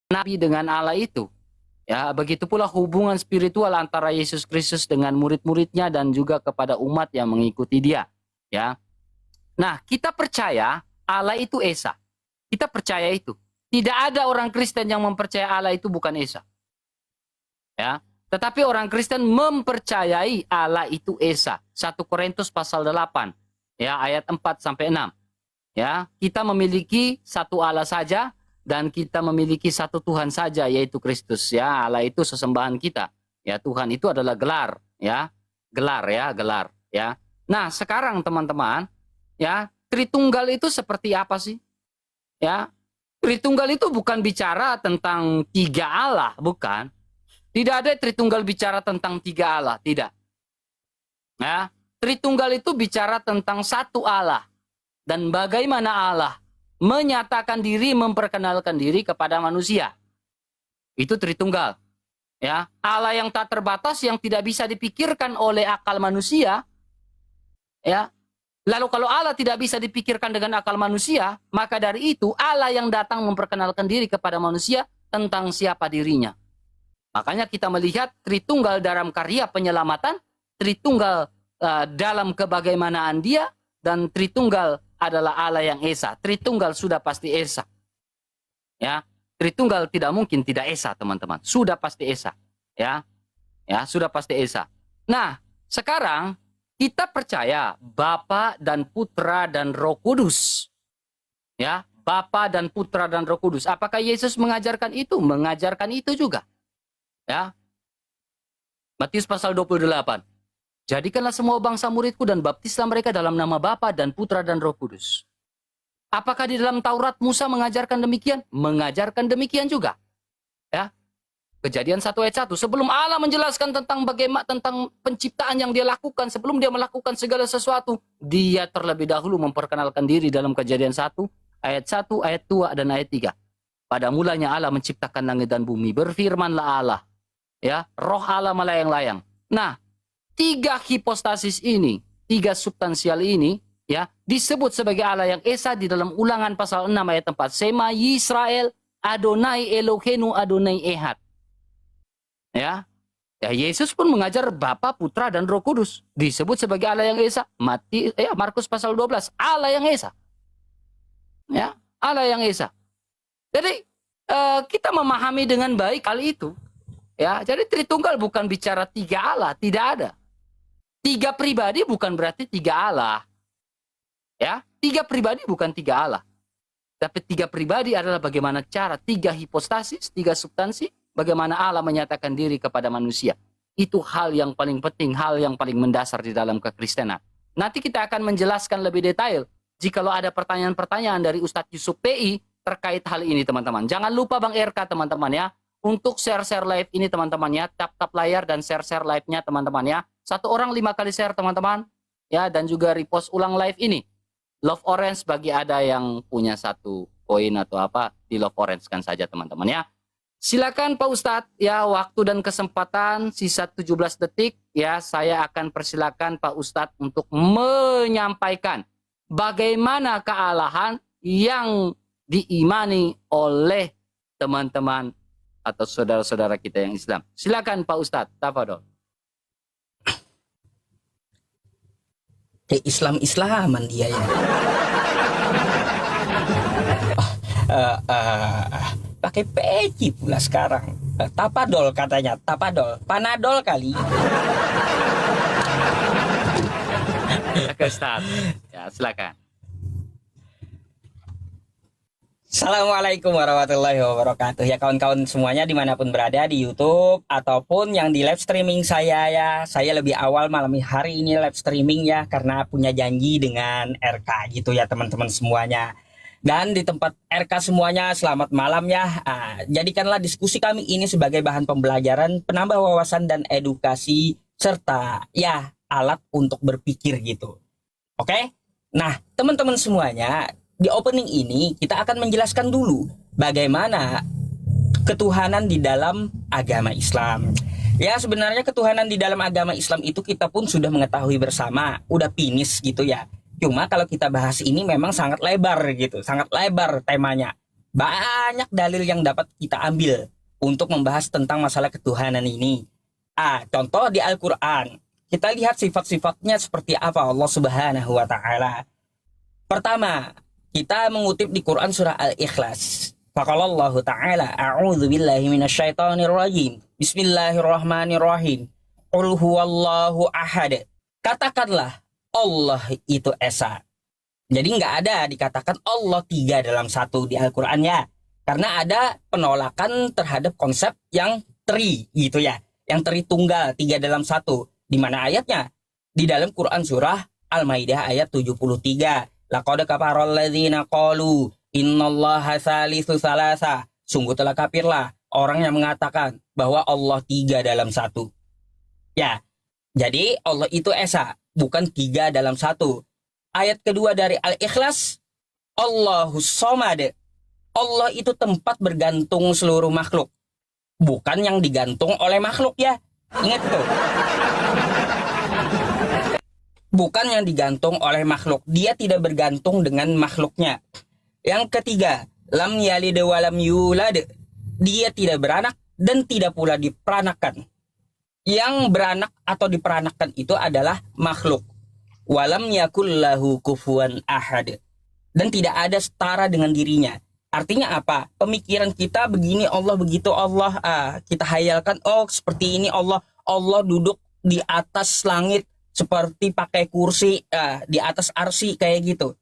nabi dengan Allah itu. Ya, begitu pula hubungan spiritual antara Yesus Kristus dengan murid-muridnya dan juga kepada umat yang mengikuti dia. Ya. Nah, kita percaya Allah itu Esa. Kita percaya itu. Tidak ada orang Kristen yang mempercayai Allah itu bukan Esa. Ya. Tetapi orang Kristen mempercayai Allah itu Esa. 1 Korintus pasal 8, ya, ayat 4 sampai 6. Ya, kita memiliki satu Allah saja dan kita memiliki satu Tuhan saja, yaitu Kristus. Ya, Allah itu sesembahan kita. Ya, Tuhan itu adalah gelar, ya. Gelar, ya, gelar, ya. Nah, sekarang teman-teman, ya, Tritunggal itu seperti apa sih? Ya, Tritunggal itu bukan bicara tentang tiga Allah, bukan. Tidak ada Tritunggal bicara tentang tiga Allah, tidak. Ya, Tritunggal itu bicara tentang satu Allah dan bagaimana Allah menyatakan diri, memperkenalkan diri kepada manusia. Itu Tritunggal. Ya, Allah yang tak terbatas, yang tidak bisa dipikirkan oleh akal manusia. Ya. Lalu kalau Allah tidak bisa dipikirkan dengan akal manusia, maka dari itu Allah yang datang memperkenalkan diri kepada manusia tentang siapa dirinya. Makanya kita melihat Tritunggal dalam karya penyelamatan, Tritunggal dalam kebagaimanaan dia, dan Tritunggal adalah Allah yang Esa. Tritunggal sudah pasti Esa. Ya, Tritunggal tidak mungkin tidak Esa, teman-teman. Sudah pasti Esa. Ya, sudah pasti Esa. Nah, sekarang kita percaya Bapa dan Putra dan Roh Kudus. Ya, Bapa dan Putra dan Roh Kudus. Apakah Yesus mengajarkan itu? Mengajarkan itu juga. Ya. Matius pasal 28. Jadikanlah semua bangsa muridku dan baptislah mereka dalam nama Bapa dan Putra dan Roh Kudus. Apakah di dalam Taurat Musa mengajarkan demikian? Mengajarkan demikian juga. Ya. Kejadian 1 ayat 1. Sebelum Allah menjelaskan tentang bagaimana tentang penciptaan yang dia lakukan, sebelum dia melakukan segala sesuatu, dia terlebih dahulu memperkenalkan diri dalam Kejadian 1 ayat 1, ayat 2 dan ayat 3. Pada mulanya Allah menciptakan langit dan bumi. Berfirmanlah Allah. Ya, roh Allah melayang-layang. Nah, tiga hipostasis ini, tiga substansial ini, ya, disebut sebagai Allah yang Esa di dalam Ulangan pasal 6 ayat 4. Sema Yisrael Adonai Eloheinu Adonai Ehad. Ya, Yesus pun mengajar Bapa, Putra dan Roh Kudus. Disebut sebagai Allah yang Esa. Markus pasal 12, Allah yang Esa. Ya, Allah yang Esa. Jadi kita memahami dengan baik hal itu. Ya, jadi Tritunggal bukan bicara tiga Allah, tidak ada. Tiga pribadi bukan berarti tiga Allah. Ya, tiga pribadi bukan tiga Allah. Tapi tiga pribadi adalah bagaimana cara tiga hipostasis, tiga substansi, bagaimana Allah menyatakan diri kepada manusia. Itu hal yang paling penting, hal yang paling mendasar di dalam kekristenan. Nanti kita akan menjelaskan lebih detail. Jikalau ada pertanyaan-pertanyaan dari Ustadz Yusuf PI terkait hal ini, teman-teman. Jangan lupa Bang RK, teman-teman, ya. Untuk share-share live ini, teman-teman, ya. Tap-tap layar dan share-share live-nya, teman-teman, ya. Satu orang 5 kali share, teman-teman. Ya, dan juga repost ulang live ini. Love Orange bagi ada yang punya satu koin atau apa, di Love Orange kan saja, teman-teman, ya. Silakan Pak Ustadz, ya, waktu dan kesempatan sisa 17 detik, ya, saya akan persilakan Pak Ustadz untuk menyampaikan bagaimana kealahan yang diimani oleh teman-teman atau saudara-saudara kita yang Islam. Silakan Pak Ustadz, tafadhol. Kayak Islam-Islaman dia ya. Pakai peci pula sekarang. Tapadol katanya, tapadol. Panadol kali. Oke, Ustaz. Ya, silakan. Assalamualaikum warahmatullahi wabarakatuh. Ya kawan-kawan semuanya dimanapun berada di YouTube ataupun yang di live streaming saya ya. Saya lebih awal malam hari ini live streaming ya karena punya janji dengan RK gitu ya teman-teman semuanya. Dan di tempat RK semuanya selamat malam ya. Jadikanlah diskusi kami ini sebagai bahan pembelajaran, penambah wawasan dan edukasi serta ya alat untuk berpikir gitu. Oke? Nah, teman-teman semuanya, di opening ini kita akan menjelaskan dulu bagaimana ketuhanan di dalam agama Islam. Ya sebenarnya ketuhanan di dalam agama Islam itu kita pun sudah mengetahui bersama, udah finish gitu ya. Cuma kalau kita bahas ini memang sangat lebar gitu, sangat lebar temanya. Banyak dalil yang dapat kita ambil untuk membahas tentang masalah ketuhanan ini. Contoh di Al-Quran. Kita lihat sifat-sifatnya seperti apa Allah Subhanahu wa Ta'ala. Pertama, kita mengutip di Quran surah Al-Ikhlas. Faqalallahu ta'ala, a'udzu billahi minasyaitonir rajim. Bismillahirrahmanirrahim. Qul huwallahu ahad. Katakanlah Allah itu esa. Jadi nggak ada dikatakan Allah 3 dalam 1 di Al-Quran ya. Karena ada penolakan terhadap konsep yang tri gitu ya. Yang Tritunggal 3 dalam 1. Di mana ayatnya? Di dalam Quran surah Al-Maidah ayat 73. Laqad kafaral ladzina qalu innallaha salisu salasa. Sungguh telah kafirlah orang yang mengatakan bahwa Allah 3 dalam 1. Ya, jadi Allah itu esa, bukan 3 dalam 1. Ayat kedua dari Al-Ikhlas, Allahus Somad. Allah itu tempat bergantung seluruh makhluk. Bukan yang digantung oleh makhluk ya. Ingat tuh. Bukan yang digantung oleh makhluk. Dia tidak bergantung dengan makhluknya. Yang ketiga, lam yalid wa lam yulad. Dia tidak beranak dan tidak pula diperanakan. Yang beranak atau diperanakan itu adalah makhluk. Walam yakul lahu kufuwan ahad. Dan tidak ada setara dengan dirinya. Artinya apa? Pemikiran kita begini Allah, begitu Allah. Kita hayalkan, oh seperti ini Allah. Allah duduk di atas langit seperti pakai kursi di atas arsy kayak gitu.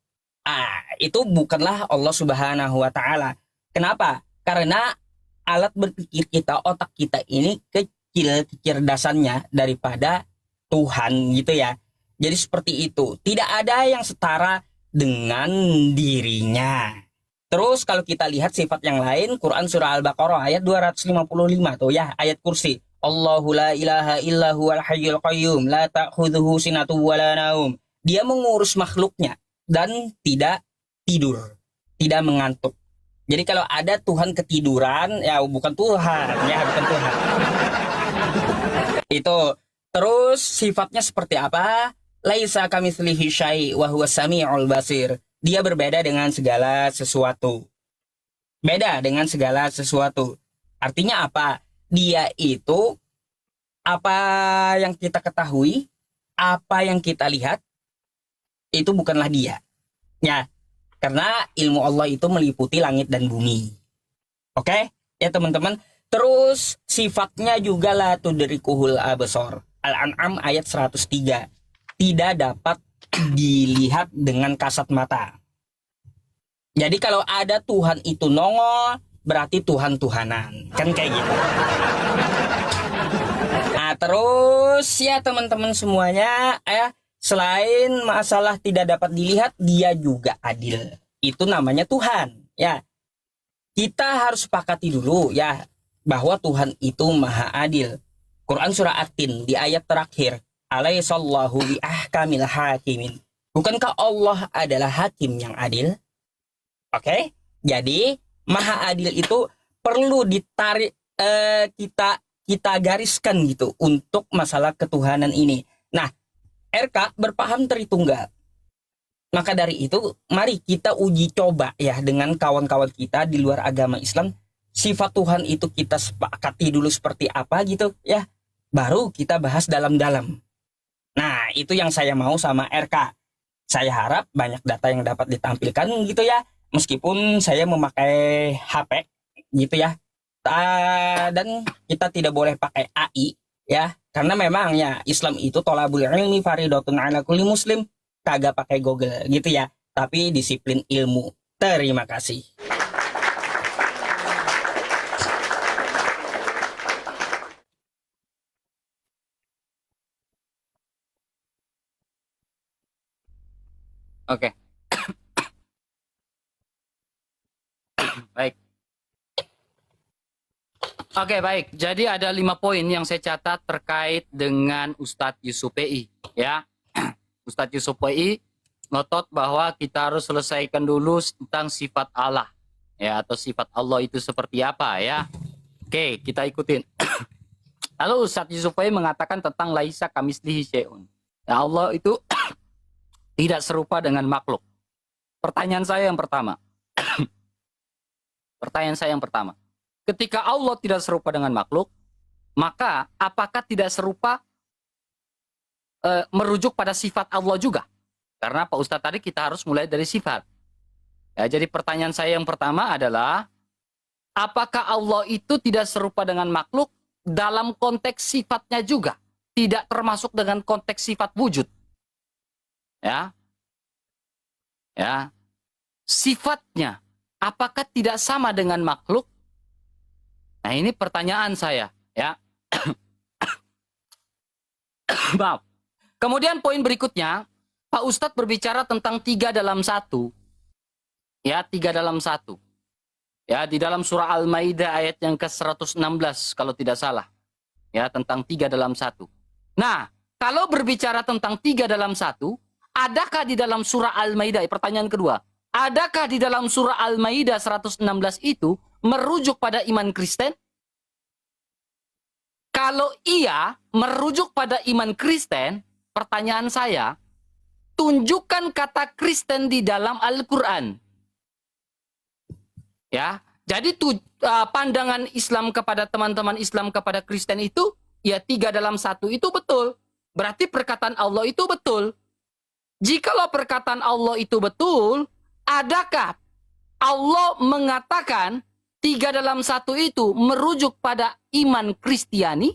Itu bukanlah Allah Subhanahu wa Ta'ala. Kenapa? Karena alat berpikir kita, otak kita ini kecil kecerdasannya daripada Tuhan gitu ya. Jadi seperti itu. Tidak ada yang setara dengan dirinya. Terus kalau kita lihat sifat yang lain, Quran surah Al-Baqarah ayat 255 tuh ya, ayat kursi. Allahu la ilaha illa huwal hayyul qayyum la ta'khudhuhu sinatun wa la naum. Dia mengurus makhluknya dan tidak tidur, tidak mengantuk. Jadi kalau ada Tuhan ketiduran, ya bukan Tuhan, ya bukan Tuhan. Itu. Terus sifatnya seperti apa? Laisa kamitslihi syai' wa huwas samiul basir. Dia berbeda dengan segala sesuatu. Beda dengan segala sesuatu. Artinya apa? Dia itu apa yang kita ketahui, apa yang kita lihat, itu bukanlah dia. Ya, karena ilmu Allah itu meliputi langit dan bumi. Oke? Ya teman-teman. Terus sifatnya juga la tudrikuhul absar. Al-An'am ayat 103. Tidak dapat dilihat dengan kasat mata. Jadi kalau ada Tuhan itu nongol, berarti Tuhan-Tuhanan. Kan kayak gitu. Nah terus ya teman-teman semuanya, selain masalah tidak dapat dilihat, dia juga adil. Itu namanya Tuhan. Ya, kita harus sepakati dulu ya bahwa Tuhan itu maha adil. Quran surah At-Tin di ayat terakhir. Alaihissallahu bi ahkamil hakimin. Bukankah Allah adalah hakim yang adil? Oke? Jadi maha adil itu perlu ditarik kita gariskan gitu untuk masalah ketuhanan ini. Nah, RK berpaham Tritunggal. Maka dari itu mari kita uji coba ya dengan kawan-kawan kita di luar agama Islam. Sifat Tuhan itu kita sepakati dulu seperti apa gitu ya. Baru kita bahas dalam-dalam. Nah, itu yang saya mau sama RK. Saya harap banyak data yang dapat ditampilkan gitu ya. Meskipun saya memakai HP gitu ya. Dan kita tidak boleh pakai AI ya. Karena memang ya Islam itu tolabul ilmi faridatun ala kulli muslim. Kagak pakai Google gitu ya. Tapi disiplin ilmu. Terima kasih. Oke. Baik. Oke, baik. Jadi ada 5 poin yang saya catat terkait dengan Ustadz Yusuf PI. Ya, Ustadz Yusuf PI ngotot bahwa kita harus selesaikan dulu tentang sifat Allah. Ya, atau sifat Allah itu seperti apa ya. Oke, kita ikutin. Lalu Ustadz Yusuf PI mengatakan tentang laisa kamitslihi syai'un. Ya, Allah itu tidak serupa dengan makhluk. Pertanyaan saya yang pertama. Pertanyaan saya yang pertama. Ketika Allah tidak serupa dengan makhluk, maka apakah tidak serupa merujuk pada sifat Allah juga? Karena Pak Ustadz tadi kita harus mulai dari sifat. Ya, jadi pertanyaan saya yang pertama adalah, apakah Allah itu tidak serupa dengan makhluk dalam konteks sifatnya juga? Tidak termasuk dengan konteks sifat wujud. Ya, ya, sifatnya apakah tidak sama dengan makhluk? Nah, ini pertanyaan saya, ya. Maaf. Kemudian poin berikutnya, Pak Ustadz berbicara tentang 3 dalam 1. Ya, 3 dalam 1. Ya, di dalam surah Al-Maidah ayat yang ke-116 kalau tidak salah. Ya, tentang 3 dalam 1. Nah, kalau berbicara tentang 3 dalam 1, adakah di dalam surah Al-Maidah, pertanyaan kedua, adakah di dalam surah Al-Maidah 116 itu merujuk pada iman Kristen? Kalau iya, merujuk pada iman Kristen, pertanyaan saya, tunjukkan kata Kristen di dalam Al-Quran. Ya, jadi pandangan Islam kepada teman-teman Islam kepada Kristen itu, ya 3 dalam 1 itu betul. Berarti perkataan Allah itu betul. Jikalau perkataan Allah itu betul, adakah Allah mengatakan 3 dalam 1 itu merujuk pada iman Kristiani?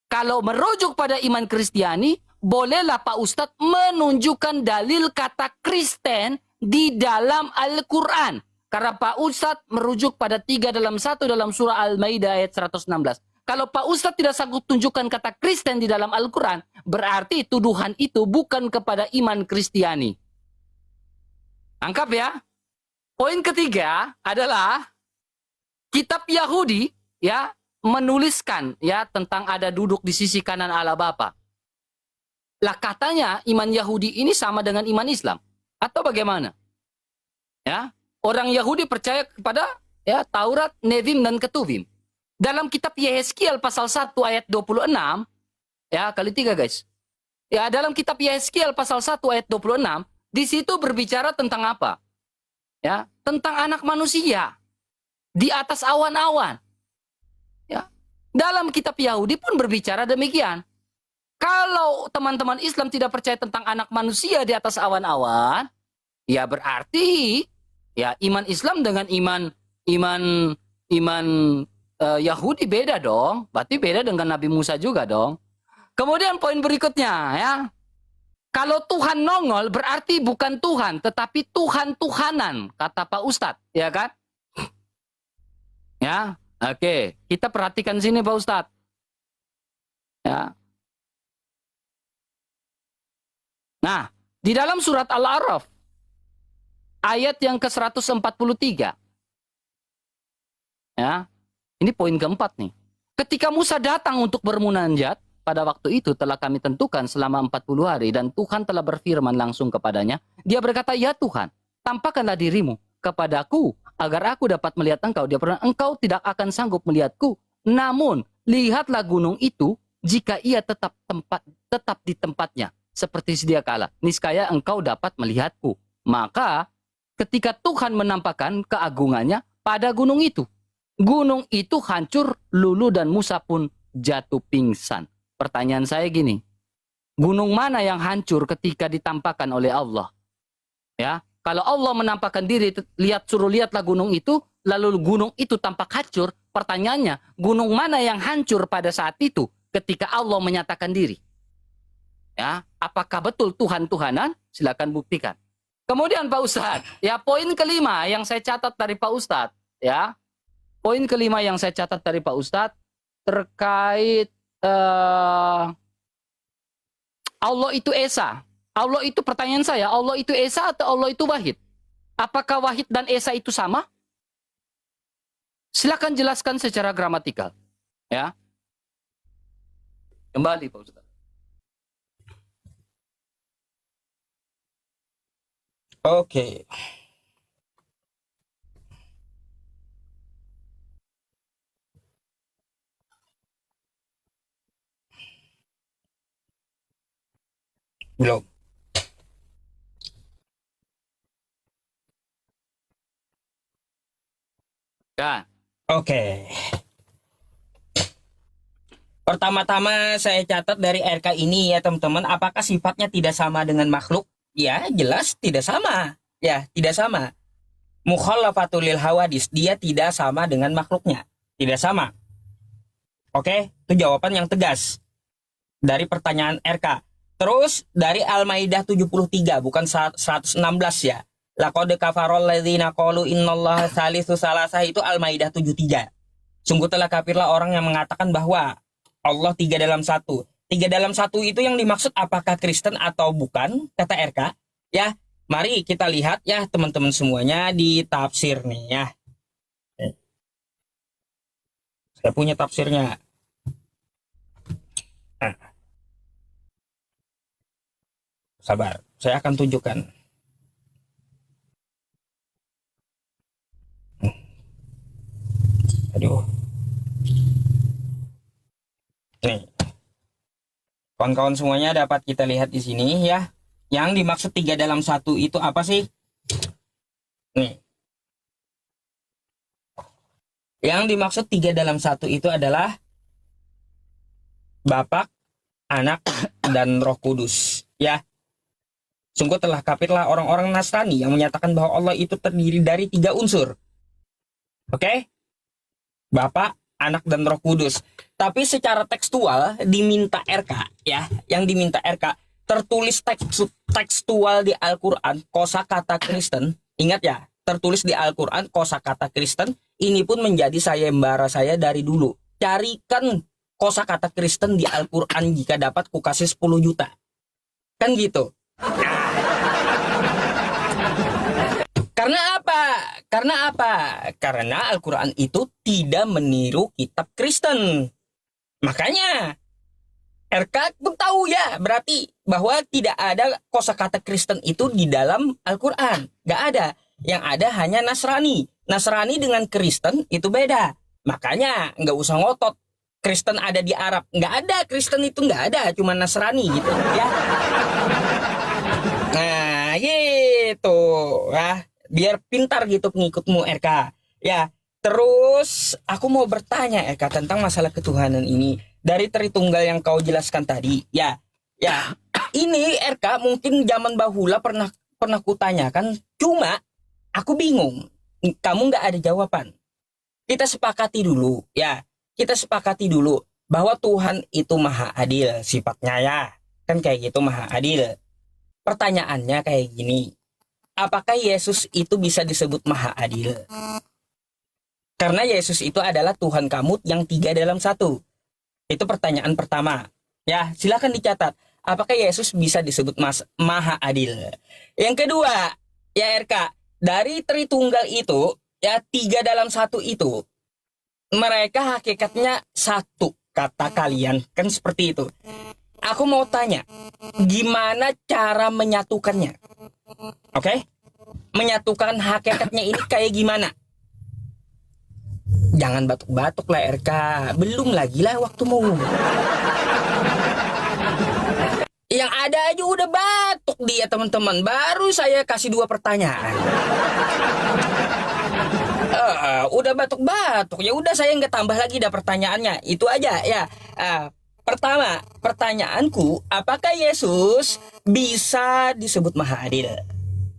Kalau merujuk pada iman Kristiani, bolehlah Pak Ustadz menunjukkan dalil kata Kristen di dalam Al-Quran. Karena Pak Ustadz merujuk pada 3 dalam 1 dalam surah Al-Maidah ayat 116. Kalau Pak Ustadz tidak sanggup tunjukkan kata Kristen di dalam Al-Quran, berarti tuduhan itu bukan kepada iman Kristiani. Angkap ya. Poin ketiga adalah kitab Yahudi ya menuliskan ya tentang ada duduk di sisi kanan Allah Bapa. Lah katanya iman Yahudi ini sama dengan iman Islam atau bagaimana? Ya, orang Yahudi percaya kepada ya Taurat, Nevim dan Ketuvim. Dalam kitab Yehezkiel pasal 1 ayat 26, ya kali 3 guys. Ya, dalam kitab Yehezkiel pasal 1 ayat 26, di situ berbicara tentang apa? Ya, tentang anak manusia di atas awan-awan. Ya. Dalam kitab Yahudi pun berbicara demikian. Kalau teman-teman Islam tidak percaya tentang anak manusia di atas awan-awan, ya berarti ya iman Islam dengan iman Yahudi beda dong. Berarti beda dengan Nabi Musa juga dong. Kemudian poin berikutnya ya. Kalau Tuhan nongol berarti bukan Tuhan, tetapi Tuhan-Tuhanan, kata Pak Ustadz, ya kan? Ya, oke. Kita perhatikan sini Pak Ustadz. Ya. Nah, di dalam surat Al-A'raf, ayat yang ke-143. Ya, ini poin keempat nih. Ketika Musa datang untuk bermunajat, pada waktu itu telah kami tentukan selama 40 hari dan Tuhan telah berfirman langsung kepadanya. Dia berkata, ya Tuhan, tampakkanlah dirimu kepadaku agar aku dapat melihat engkau. Dia berkata, engkau tidak akan sanggup melihatku. Namun, lihatlah gunung itu jika ia tetap di tempatnya. Seperti sedia kala. Niscaya engkau dapat melihatku. Maka, ketika Tuhan menampakkan keagungannya pada gunung itu hancur, lulu dan Musa pun jatuh pingsan. Pertanyaan saya gini, gunung mana yang hancur ketika ditampakkan oleh Allah? Ya, kalau Allah menampakkan diri, suruh lihatlah gunung itu, lalu gunung itu tampak hancur, pertanyaannya, gunung mana yang hancur pada saat itu ketika Allah menyatakan diri? Ya, apakah betul Tuhan-Tuhanan? Silakan buktikan. Kemudian Pak Ustadz, ya poin kelima yang saya catat dari Pak Ustadz, ya, poin kelima yang saya catat dari Pak Ustadz terkait Allah itu Esa. Allah itu, pertanyaan saya, Allah itu Esa atau Allah itu Wahid? Apakah Wahid dan Esa itu sama? Silakan jelaskan secara gramatikal. Ya. Kembali Pak Ustaz. Oke. Belum. Ya, Oke. Pertama-tama saya catat dari RK ini ya teman-teman, apakah sifatnya tidak sama dengan makhluk? Ya, jelas tidak sama. Ya, tidak sama. Mukhalafatul lil hawadis, dia tidak sama dengan makhluknya. Tidak sama. Oke, itu jawaban yang tegas dari pertanyaan RK. Terus dari Al-Maidah 73, bukan 116 ya. Laqad kafarol ladzina qalu innallaha salisu salasah, itu Al-Maidah 73. Sungguh telah kafirlah orang yang mengatakan bahwa Allah 3 dalam 1. 3 dalam 1 itu yang dimaksud apakah Kristen atau bukan, kata RK. Ya, mari kita lihat ya teman-teman semuanya di tafsir nih ya. Saya punya tafsirnya. Nah, sabar, saya akan tunjukkan. Aduh. Nih. Kawan-kawan semuanya dapat kita lihat di sini ya. Yang dimaksud 3 dalam 1 itu apa sih? Nih. Yang dimaksud 3 dalam 1 itu adalah Bapak, Anak, dan Roh Kudus. Ya. Sungguh telah kafirlah orang-orang Nasrani yang menyatakan bahwa Allah itu terdiri dari 3 unsur. Oke? Bapak, Anak, dan Roh Kudus. Tapi secara tekstual diminta RK ya, yang diminta RK tertulis tekstual di Al-Qur'an kosakata Kristen. Ingat ya, tertulis di Al-Qur'an kosakata Kristen. Ini pun menjadi sayembara saya dari dulu. Carikan kosakata Kristen di Al-Qur'an, jika dapat ku kasih 10 juta. Kan gitu. Karena apa? Karena apa? Karena Al-Quran itu tidak meniru kitab Kristen. Makanya RK pun tahu ya, berarti bahwa tidak ada kosakata Kristen itu di dalam Al-Quran. Gak ada. Yang ada hanya Nasrani. Nasrani dengan Kristen itu beda. Makanya nggak usah ngotot Kristen ada di Arab. Nggak ada, Kristen itu nggak ada, cuma Nasrani gitu ya. Nah gitu ya, biar pintar gitu pengikutmu RK ya. Terus aku mau bertanya RK tentang masalah ketuhanan ini dari Tritunggal yang kau jelaskan tadi ya. Ya, ini RK mungkin zaman bahula pernah kutanyakan, cuma aku bingung. Kamu nggak ada jawaban. Kita sepakati dulu ya. Kita sepakati dulu bahwa Tuhan itu maha adil sifatnya ya. Kan kayak gitu, maha adil. Pertanyaannya kayak gini. Apakah Yesus itu bisa disebut maha adil? Karena Yesus itu adalah Tuhan kamu yang 3 dalam 1. Itu pertanyaan pertama. Ya, silakan dicatat. Apakah Yesus bisa disebut maha adil? Yang kedua, ya RK, dari Tritunggal itu, ya 3 dalam 1 itu, mereka hakikatnya satu, kata kalian. Kan seperti itu. Aku mau tanya, gimana cara menyatukannya? Oke? Menyatukan hakikatnya ini kayak gimana? Jangan batuk-batuk lah RK. Belum lagi lah waktumu. Yang ada aja udah batuk dia teman-teman. Baru saya kasih 2 pertanyaan. Udah batuk-batuk. Ya udah, saya nggak tambah lagi dah pertanyaannya. Itu aja ya. Pertama, pertanyaanku, apakah Yesus bisa disebut maha adil?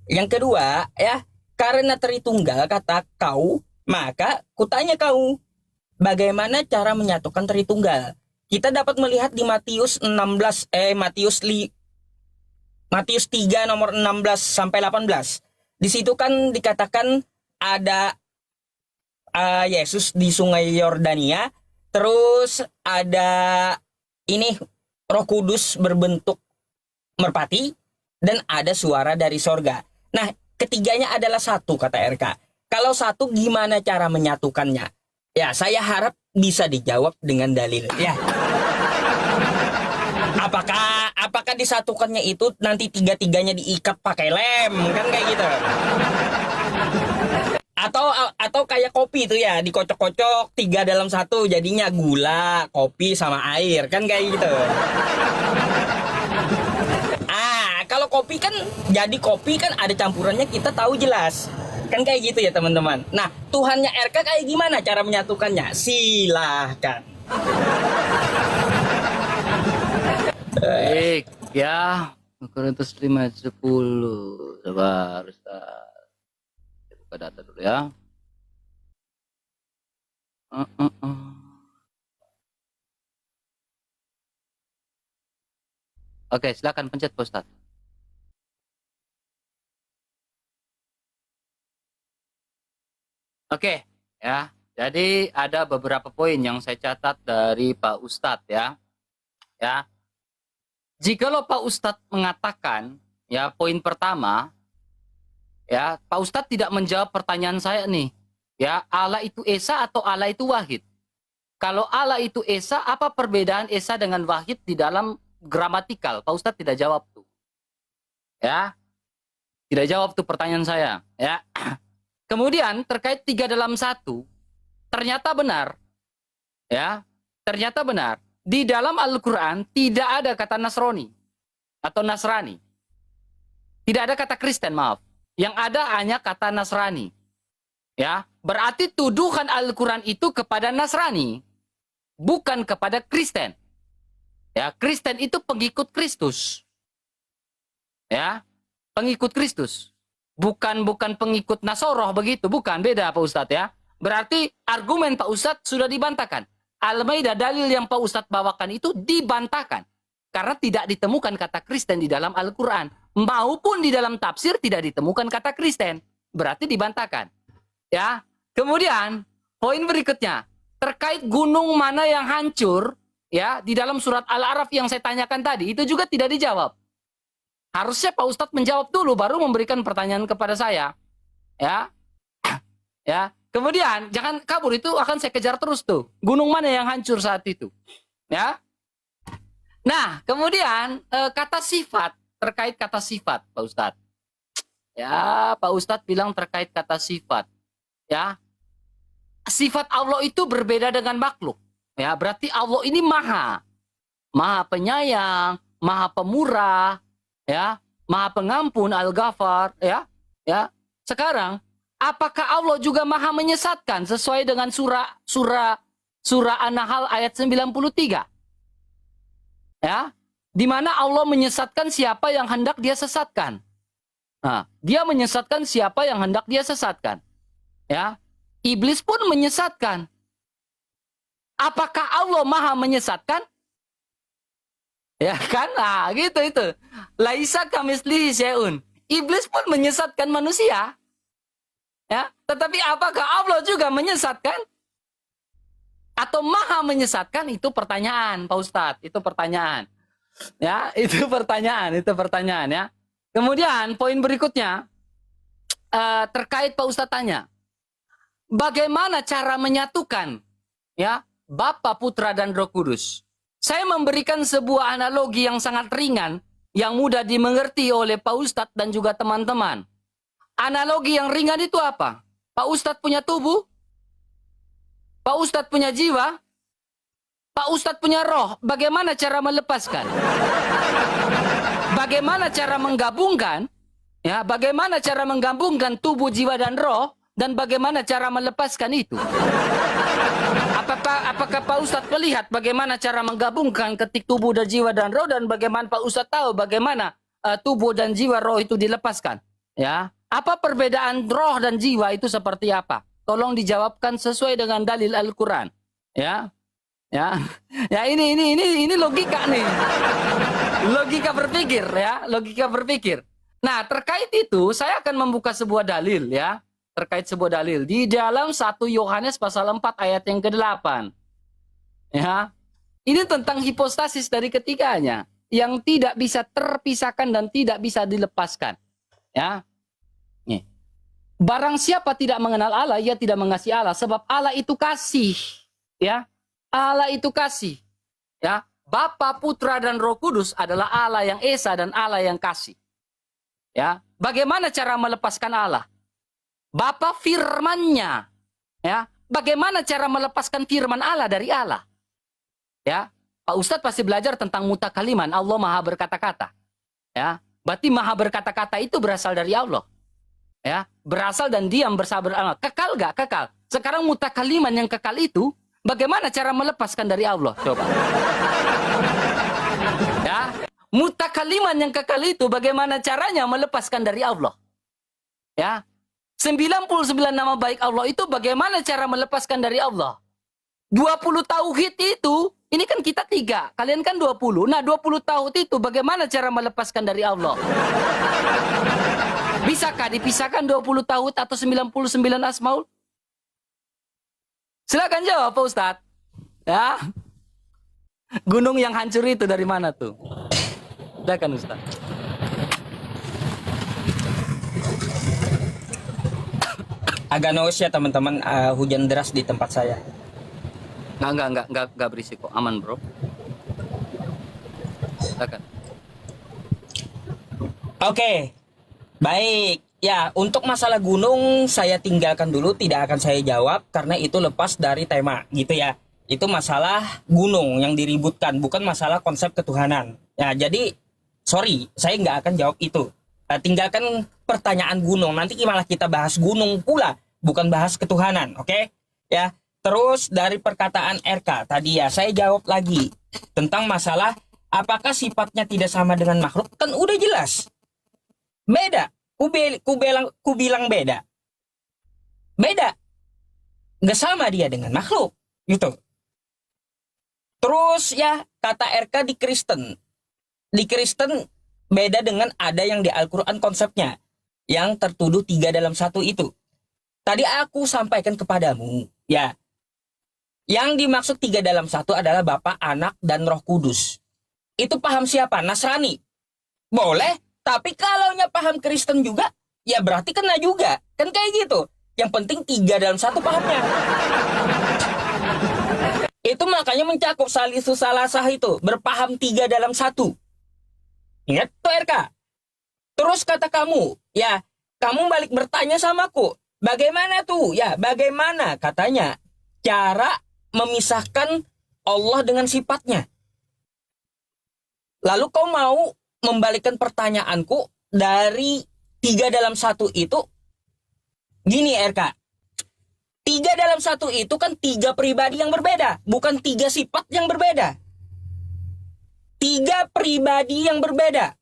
Yang kedua, ya, karena Tritunggal kata kau, maka kutanya kau, bagaimana cara menyatukan Tritunggal? Kita dapat melihat di Matius 3 nomor 16 sampai 18. Di situ kan dikatakan ada Yesus di Sungai Yordania, terus ada ini Roh Kudus berbentuk merpati, dan ada suara dari sorga. Nah, ketiganya adalah satu, kata RK. Kalau satu, gimana cara menyatukannya? Ya, saya harap bisa dijawab dengan dalil. Ya. Apakah disatukannya itu nanti 3-3-nya diikat pakai lem, kan kayak gitu? Atau kayak kopi itu ya, dikocok-kocok 3 dalam 1 jadinya gula, kopi sama air, kan kayak gitu. Kalau kopi kan jadi kopi kan ada campurannya, kita tahu jelas. Kan kayak gitu ya teman-teman. Nah, Tuhannya RK kayak gimana cara menyatukannya? Silahkan. Baik, ya. Korintus 5 ayat 10. Sabar, Ustaz. Buka data dulu ya. Oke, silakan pencet Pak Ustaz. Oke, ya. Jadi ada beberapa poin yang saya catat dari Pak Ustadz ya. Ya. Jikalau Pak Ustadz mengatakan, ya poin pertama, ya Pak Ustadz tidak menjawab pertanyaan saya nih. Ya, Allah itu Esa atau Allah itu Wahid? Kalau Allah itu Esa, apa perbedaan Esa dengan Wahid di dalam gramatikal? Pak Ustadz tidak jawab tuh. Ya, tidak jawab tuh pertanyaan saya. Ya. Kemudian terkait 3 dalam 1, ternyata benar. Ya, ternyata benar. Di dalam Al-Quran tidak ada kata Nasrani atau Nasrani. Tidak ada kata Kristen, maaf. Yang ada hanya kata Nasrani. Ya, berarti tuduhan Al-Quran itu kepada Nasrani, bukan kepada Kristen. Ya, Kristen itu pengikut Kristus. Ya, pengikut Kristus. Bukan pengikut Nasoroh begitu, bukan, beda Pak Ustadz ya. Berarti argumen Pak Ustadz sudah dibantahkan. Al-Maidah dalil yang Pak Ustadz bawakan itu dibantahkan. Karena tidak ditemukan kata Kristen di dalam Al-Quran. Maupun di dalam tafsir tidak ditemukan kata Kristen. Berarti dibantahkan. Ya. Kemudian, poin berikutnya. Terkait gunung mana yang hancur, ya, di dalam surat Al-A'raf yang saya tanyakan tadi, itu juga tidak dijawab. Harusnya Pak Ustadz menjawab dulu baru memberikan pertanyaan kepada saya. Ya. Ya. Kemudian jangan kabur, itu akan saya kejar terus tuh. Gunung mana yang hancur saat itu? Ya. Nah, kemudian kata sifat, terkait kata sifat Pak Ustadz. Ya, Pak Ustadz bilang terkait kata sifat. Ya. Sifat Allah itu berbeda dengan makhluk. Ya, berarti Allah ini maha. Maha penyayang, maha pemurah, ya, maha pengampun, Al-Ghafar, ya. Ya. Sekarang, apakah Allah juga maha menyesatkan sesuai dengan surah An-Nahl ayat 93? Ya. Di mana Allah menyesatkan siapa yang hendak dia sesatkan. Nah, dia menyesatkan siapa yang hendak dia sesatkan. Ya. Iblis pun menyesatkan. Apakah Allah maha menyesatkan? Ya kan? Nah, gitu itu. Laisa kamitslihi syai'un. Iblis pun menyesatkan manusia. Ya, tetapi apakah Allah juga menyesatkan? Atau maha menyesatkan? Itu pertanyaan, Pak Ustadz. Itu pertanyaan. Ya, itu pertanyaan ya. Kemudian poin berikutnya terkait Pak Ustadz tanya, bagaimana cara menyatukan ya Bapa, Putra dan Roh Kudus? Saya memberikan sebuah analogi yang sangat ringan, yang mudah dimengerti oleh Pak Ustadz dan juga teman-teman. Analogi yang ringan itu apa? Pak Ustadz punya tubuh, Pak Ustadz punya jiwa, Pak Ustadz punya roh. Bagaimana cara melepaskan? Bagaimana cara menggabungkan? Ya, bagaimana cara menggabungkan tubuh, jiwa dan roh? Dan bagaimana cara melepaskan itu? Apakah Pak Ustadz melihat bagaimana cara menggabungkan ketik tubuh dan jiwa dan roh, dan bagaimana Pak Ustadz tahu bagaimana tubuh dan jiwa roh itu dilepaskan? Ya, apa perbedaan roh dan jiwa itu seperti apa? Tolong dijawabkan sesuai dengan dalil Al-Quran. Ya, ya, ya ini logika nih, logika berpikir ya, logika berpikir. Nah, terkait itu saya akan membuka sebuah dalil ya. Terkait sebuah dalil di dalam 1 Yohanes pasal 4 ayat yang ke-8. Ya. Ini tentang hipostasis dari ketiganya yang tidak bisa terpisahkan dan tidak bisa dilepaskan. Ya. Nih. Barang siapa tidak mengenal Allah, ia tidak mengasihi Allah, sebab Allah itu kasih. Ya. Allah itu kasih. Ya. Bapa, Putra dan Roh Kudus adalah Allah yang esa dan Allah yang kasih. Ya. Bagaimana cara melepaskan Allah? Bapa firman-Nya. Ya, bagaimana cara melepaskan firman Allah dari Allah? Ya, Pak Ustadz pasti belajar tentang mutakaliman, Allah maha berkata-kata. Ya, berarti maha berkata-kata itu berasal dari Allah. Ya, berasal dan diam bersabar Allah. Kekal gak? Kekal. Sekarang mutakaliman yang kekal itu, bagaimana cara melepaskan dari Allah? Coba. Ya, mutakaliman yang kekal itu, bagaimana caranya melepaskan dari Allah? Ya, 99 nama baik Allah itu bagaimana cara melepaskan dari Allah? 20 tauhid itu, ini kan kita 3, kalian kan 20. Nah, 20 tauhid itu bagaimana cara melepaskan dari Allah? Bisakah dipisahkan 20 tauhid atau 99 asmaul? Silakan jawab, Pak Ustadz. Ya. Gunung yang hancur itu dari mana tuh? Silakan, Ustadz. Agak noise ya teman-teman, hujan deras di tempat saya. Enggak berisiko. Aman, bro. Silakan. Oke, baik. Ya, untuk masalah gunung saya tinggalkan dulu, tidak akan saya jawab karena itu lepas dari tema, gitu ya. Itu masalah gunung yang diributkan, bukan masalah konsep ketuhanan. Ya, jadi sorry, saya nggak akan jawab itu. Tinggalkan pertanyaan gunung. Nanti malah kita bahas gunung pula, bukan bahas ketuhanan, oke? Ya. Terus dari perkataan RK tadi ya, saya jawab lagi tentang masalah apakah sifatnya tidak sama dengan makhluk, kan udah jelas. Beda. Ku bilang beda. Beda. Nggak sama dia dengan makhluk. Gitu. Terus ya, kata RK di Kristen. Di Kristen beda dengan ada yang di Al-Quran konsepnya. Yang tertuduh 3 dalam 1 itu. Tadi aku sampaikan kepadamu. Ya. Yang dimaksud 3 dalam 1 adalah Bapa, Anak, dan Roh Kudus. Itu paham siapa? Nasrani. Boleh. Tapi kalaunya paham Kristen juga, ya berarti kena juga. Kan kayak gitu. Yang penting 3 dalam 1 pahamnya. Itu makanya mencakup salisu salasah itu. Berpaham 3 dalam 1. Ingat tuh RK. Terus kata kamu, ya kamu balik bertanya samaku. Bagaimana tuh? Ya bagaimana katanya cara memisahkan Allah dengan sifatnya. Lalu kau mau membalikkan pertanyaanku dari 3 dalam 1 itu. Gini RK. 3 dalam 1 itu kan 3 pribadi yang berbeda. Bukan 3 sifat yang berbeda. 3 pribadi yang berbeda.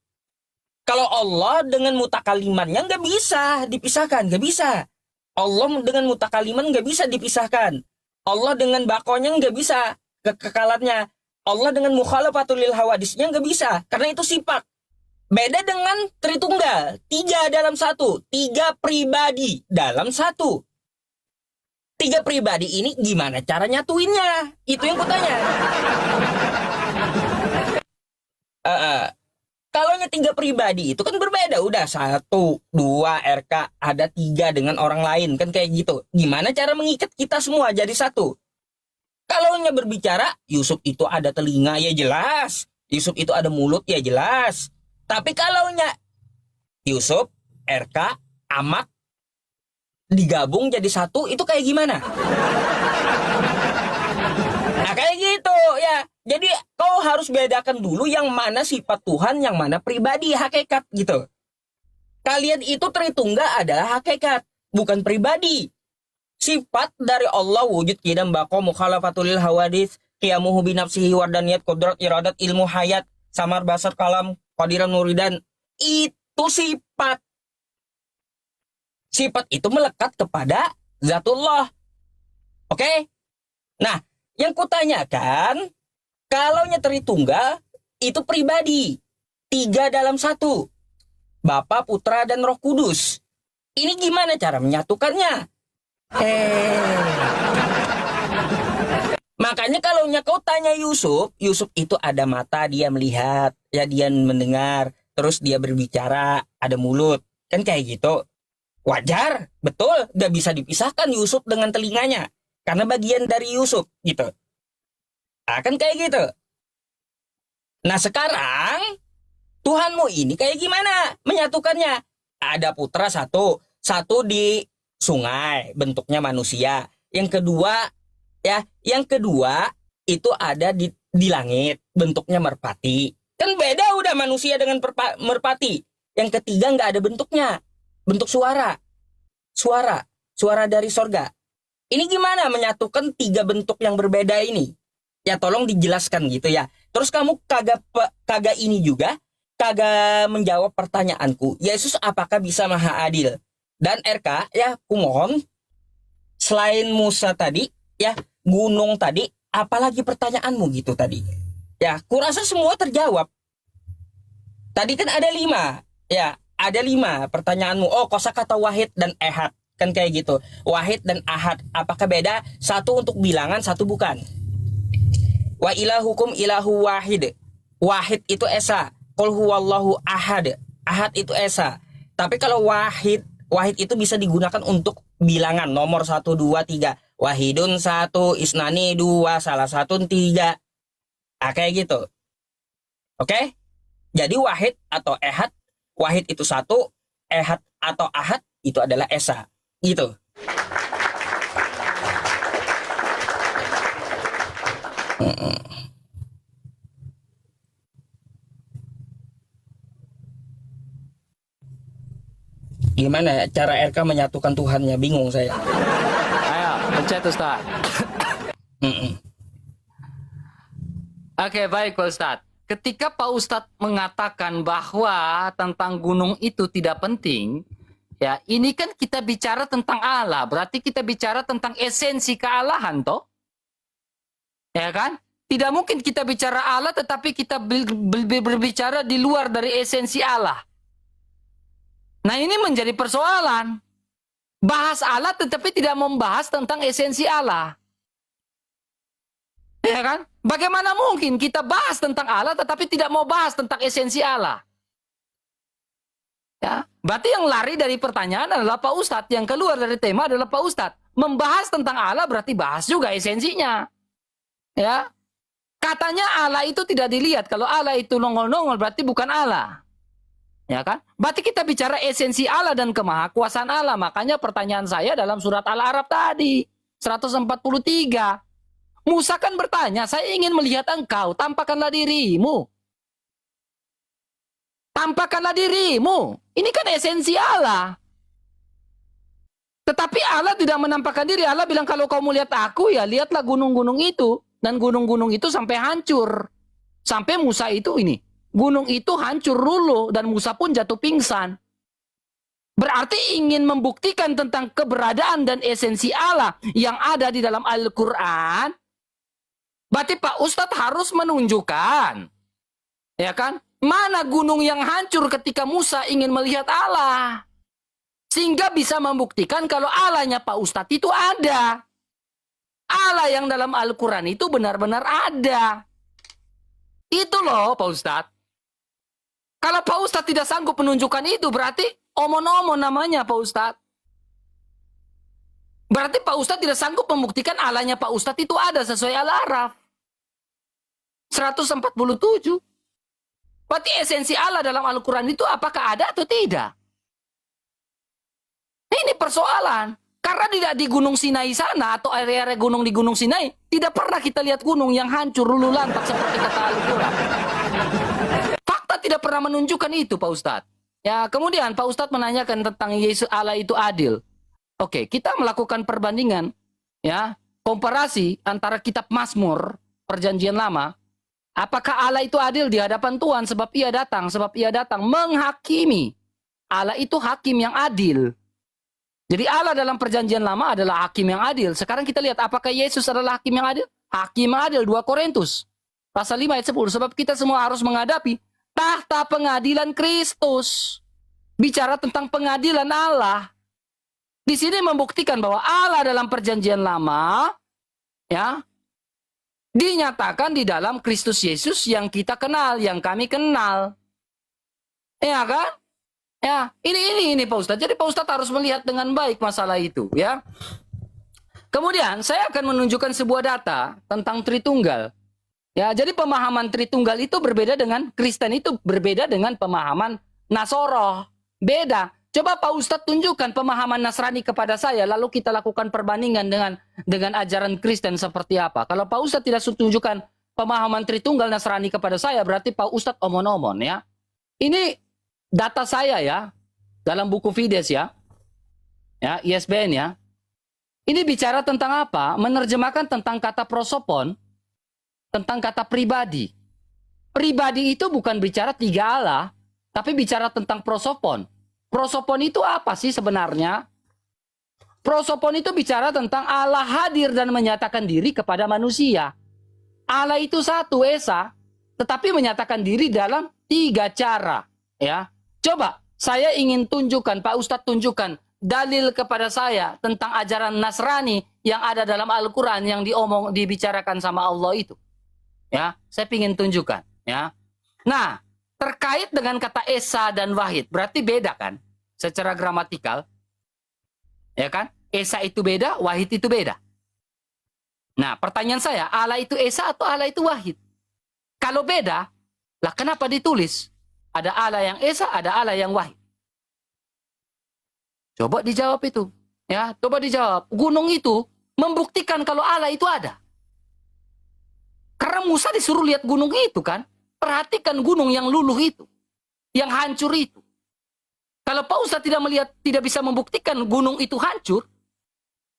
Kalau Allah dengan mutakalimannya nggak bisa dipisahkan. Nggak bisa. Allah dengan mutakaliman nggak bisa dipisahkan. Allah dengan bakonya nggak bisa kekekalannya. Allah dengan mukhalafatul lil hawadisnya nggak bisa. Karena itu sifat. Beda dengan Tritunggal. 3 dalam 1. 3 pribadi dalam 1. 3 pribadi ini gimana cara nyatuinnya? Itu yang kutanya. Kalau 3 pribadi itu kan berbeda. Udah 1, 2 RK, ada 3 dengan orang lain. Kan kayak gitu. Gimana cara mengikat kita semua jadi 1? Kalau berbicara, Yusuf itu ada telinga, ya jelas. Yusuf itu ada mulut, ya jelas. Tapi kalau Yusuf, RK, Ahmad digabung jadi 1, itu kayak gimana? Nah kayak gitu ya. Jadi kau harus bedakan dulu yang mana sifat Tuhan, yang mana pribadi, hakikat gitu. Kalian itu Tritunggal adalah hakikat, bukan pribadi. Sifat dari Allah wujud qidam baqa mukhalafatul lil hawadits qiyamuhu bi nafsihi wardaniyat qudrat iradat ilmu hayat samar basar kalam qadiran muridan. Itu sifat. Sifat itu melekat kepada zatullah. Oke? Nah, yang kutanyakan, kalau Tritunggal itu pribadi. 3 dalam 1. Bapa, Putra, dan Roh Kudus. Ini gimana cara menyatukannya? Makanya kalau kau tanya Yusuf, Yusuf itu ada mata, dia melihat, ya dia mendengar, terus dia berbicara, ada mulut. Kan kayak gitu. Wajar, betul, gak bisa dipisahkan Yusuf dengan telinganya. Karena bagian dari Yusuf, gitu. Nah, kan kayak gitu. Nah, sekarang Tuhanmu ini kayak gimana menyatukannya? Ada putra 1 di sungai, bentuknya manusia. Yang kedua itu ada di langit, bentuknya merpati. Kan beda udah manusia dengan merpati. Yang ketiga nggak ada bentuknya, bentuk suara. suara dari sorga. Ini gimana menyatukan tiga bentuk yang berbeda ini? Ya tolong dijelaskan gitu ya. Terus kamu kagak ini juga, kagak menjawab pertanyaanku. Yesus apakah bisa maha adil? Dan RK ya kumohon, selain Musa tadi, ya gunung tadi, apalagi pertanyaanmu gitu tadi? Ya, kurasa semua terjawab. Tadi kan ada 5, ya ada 5 pertanyaanmu. Oh, kosakata wahid dan ehad. Kan kayak gitu. Wahid dan ahad. Apakah beda? Satu untuk bilangan, satu bukan. Wa ilahukum ilahu wahid. Wahid itu esa. Qul huwallahu ahad. Ahad itu esa. Tapi kalau wahid itu bisa digunakan untuk bilangan. Nomor 1, 2, 3. Wahidun 1, isnani 2, salah satu 3. Nah, kayak gitu. Oke? Jadi wahid atau ehad. Wahid itu 1. Ehad atau ahad itu adalah esa. Gitu. Gimana cara RK menyatukan Tuhannya? Bingung saya. Ayo, pencet Ustaz. Oke, baik Pak Ustadz. Ketika Pak Ustadz mengatakan bahwa tentang gunung itu tidak penting, ya ini kan kita bicara tentang Allah, berarti kita bicara tentang esensi kealahan, toh? Ya kan? Tidak mungkin kita bicara Allah tetapi kita berbicara di luar dari esensi Allah. Nah ini menjadi persoalan. Bahas Allah tetapi tidak membahas tentang esensi Allah. Ya kan? Bagaimana mungkin kita bahas tentang Allah tetapi tidak mau bahas tentang esensi Allah? Ya, berarti yang lari dari pertanyaan adalah Pak Ustadz, yang keluar dari tema adalah Pak Ustadz. Membahas tentang Allah berarti bahas juga esensinya. Ya. Katanya Allah itu tidak dilihat. Kalau Allah itu nongol-nongol berarti bukan Allah. Ya kan? Berarti kita bicara esensi Allah dan kemahakuasaan Allah. Makanya pertanyaan saya dalam surat Al-A'raf tadi 143. Musa kan bertanya, saya ingin melihat engkau, tampakkanlah dirimu. Tampakkanlah dirimu. Ini kan esensi Allah. Tetapi Allah tidak menampakkan diri. Allah bilang kalau kau melihat aku ya lihatlah gunung-gunung itu. Dan gunung-gunung itu sampai hancur. Sampai Musa itu ini. Gunung itu hancur luluh dan Musa pun jatuh pingsan. Berarti ingin membuktikan tentang keberadaan dan esensi Allah yang ada di dalam Al-Quran. Berarti Pak Ustadz harus menunjukkan, ya kan, mana gunung yang hancur ketika Musa ingin melihat Allah. Sehingga bisa membuktikan kalau Allahnya Pak Ustadz itu ada. Allah yang dalam Al-Quran itu benar-benar ada. Itu loh Pak Ustadz. Kalau Pak Ustadz tidak sanggup menunjukkan itu, berarti omon-omon namanya Pak Ustadz. Berarti Pak Ustadz tidak sanggup membuktikan Allahnya Pak Ustadz itu ada sesuai Al-A'raf 147. Berarti esensi Allah dalam Al-Quran itu apakah ada atau tidak? Ini persoalan. Karena tidak di Gunung Sinai sana atau area-area gunung di Gunung Sinai, tidak pernah kita lihat gunung yang hancur luluh lantak seperti kata Al-Quran. Fakta tidak pernah menunjukkan itu Pak Ustadz. Ya, kemudian Pak Ustadz menanyakan tentang Yesus Allah itu adil. Oke, kita melakukan perbandingan, ya, komparasi antara kitab Mazmur, Perjanjian Lama. Apakah Allah itu adil di hadapan Tuhan sebab ia datang menghakimi. Allah itu hakim yang adil. Jadi Allah dalam Perjanjian Lama adalah hakim yang adil. Sekarang kita lihat apakah Yesus adalah hakim yang adil? Hakim yang adil, 2 Korintus pasal 5 ayat 10. Sebab kita semua harus menghadapi tahta pengadilan Kristus. Bicara tentang pengadilan Allah. Di sini membuktikan bahwa Allah dalam Perjanjian Lama, ya, dinyatakan di dalam Kristus Yesus yang kita kenal, yang kami kenal. Ya kan? Ya, ini Pak Ustadz. Jadi Pak Ustadz harus melihat dengan baik masalah itu, ya. Kemudian saya akan menunjukkan sebuah data tentang Tritunggal. Ya, jadi pemahaman Tritunggal itu berbeda dengan Kristen, itu berbeda dengan pemahaman Nasoroh. Beda. Coba Pak Ustadz tunjukkan pemahaman Nasrani kepada saya, lalu kita lakukan perbandingan dengan ajaran Kristen seperti apa. Kalau Pak Ustadz tidak tunjukkan pemahaman Tritunggal Nasrani kepada saya, berarti Pak Ustadz omon-omon, ya. Ini data saya ya, dalam buku Fides ya. Ya, ISBN ya. Ini bicara tentang apa? Menerjemahkan tentang kata prosopon, tentang kata pribadi. Pribadi itu bukan bicara tiga Allah, tapi bicara tentang prosopon. Prosopon itu apa sih sebenarnya? Prosopon itu bicara tentang Allah hadir dan menyatakan diri kepada manusia. Allah itu satu, Esa, tetapi menyatakan diri dalam tiga cara. Ya, coba saya ingin tunjukkan, Pak Ustadz tunjukkan dalil kepada saya tentang ajaran Nasrani yang ada dalam Al-Quran yang dibicarakan sama Allah itu. Ya, saya ingin tunjukkan. Ya, nah terkait dengan kata Esa dan Wahid, berarti beda kan? Secara gramatikal, ya kan? Esa itu beda, Wahid itu beda. Nah, pertanyaan saya, Allah itu Esa atau Allah itu Wahid? Kalau beda, lah kenapa ditulis? Ada Allah yang Esa, ada Allah yang Wahid. Coba dijawab itu. Ya, coba dijawab. Gunung itu membuktikan kalau Allah itu ada. Karena Musa disuruh lihat gunung itu kan. Perhatikan gunung yang luluh itu. Yang hancur itu. Kalau Pak Ustadz tidak bisa membuktikan gunung itu hancur.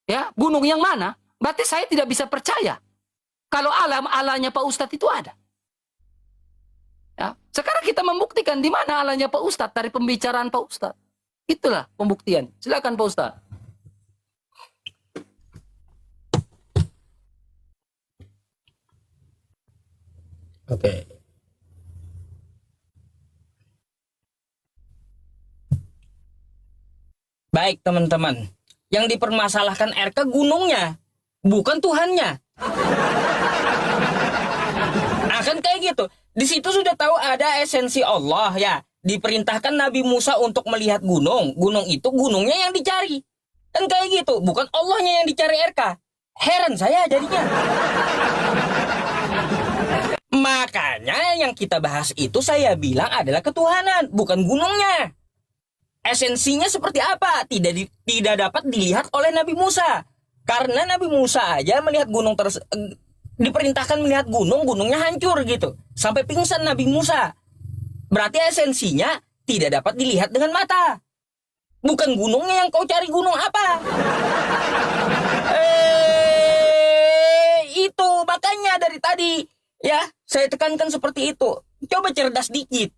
Ya, gunung yang mana? Berarti saya tidak bisa percaya. Kalau Allahnya Pak Ustadz itu ada. Ya, sekarang kita membuktikan di mana Allahnya Pak Ustadz dari pembicaraan Pak Ustadz. Itulah pembuktian. Silakan Pak Ustadz. Oke. Baik teman-teman. Yang dipermasalahkan RK gunungnya, bukan Tuhannya. Akan kayak gitu. Di situ sudah tahu ada esensi Allah ya. Diperintahkan Nabi Musa untuk melihat gunung. Gunung itu gunungnya yang dicari. Kan kayak gitu. Bukan Allahnya yang dicari RK. Heran saya jadinya. Makanya yang kita bahas itu saya bilang adalah ketuhanan. Bukan gunungnya. Esensinya seperti apa? Tidak dapat dilihat oleh Nabi Musa. Karena Nabi Musa aja melihat gunung diperintahkan melihat gunung. Gunungnya hancur gitu. Sampai pingsan Nabi Musa. Berarti esensinya tidak dapat dilihat dengan mata. Bukan gunungnya yang kau cari, gunung apa? Itu makanya dari tadi ya saya tekankan seperti itu. Coba cerdas dikit.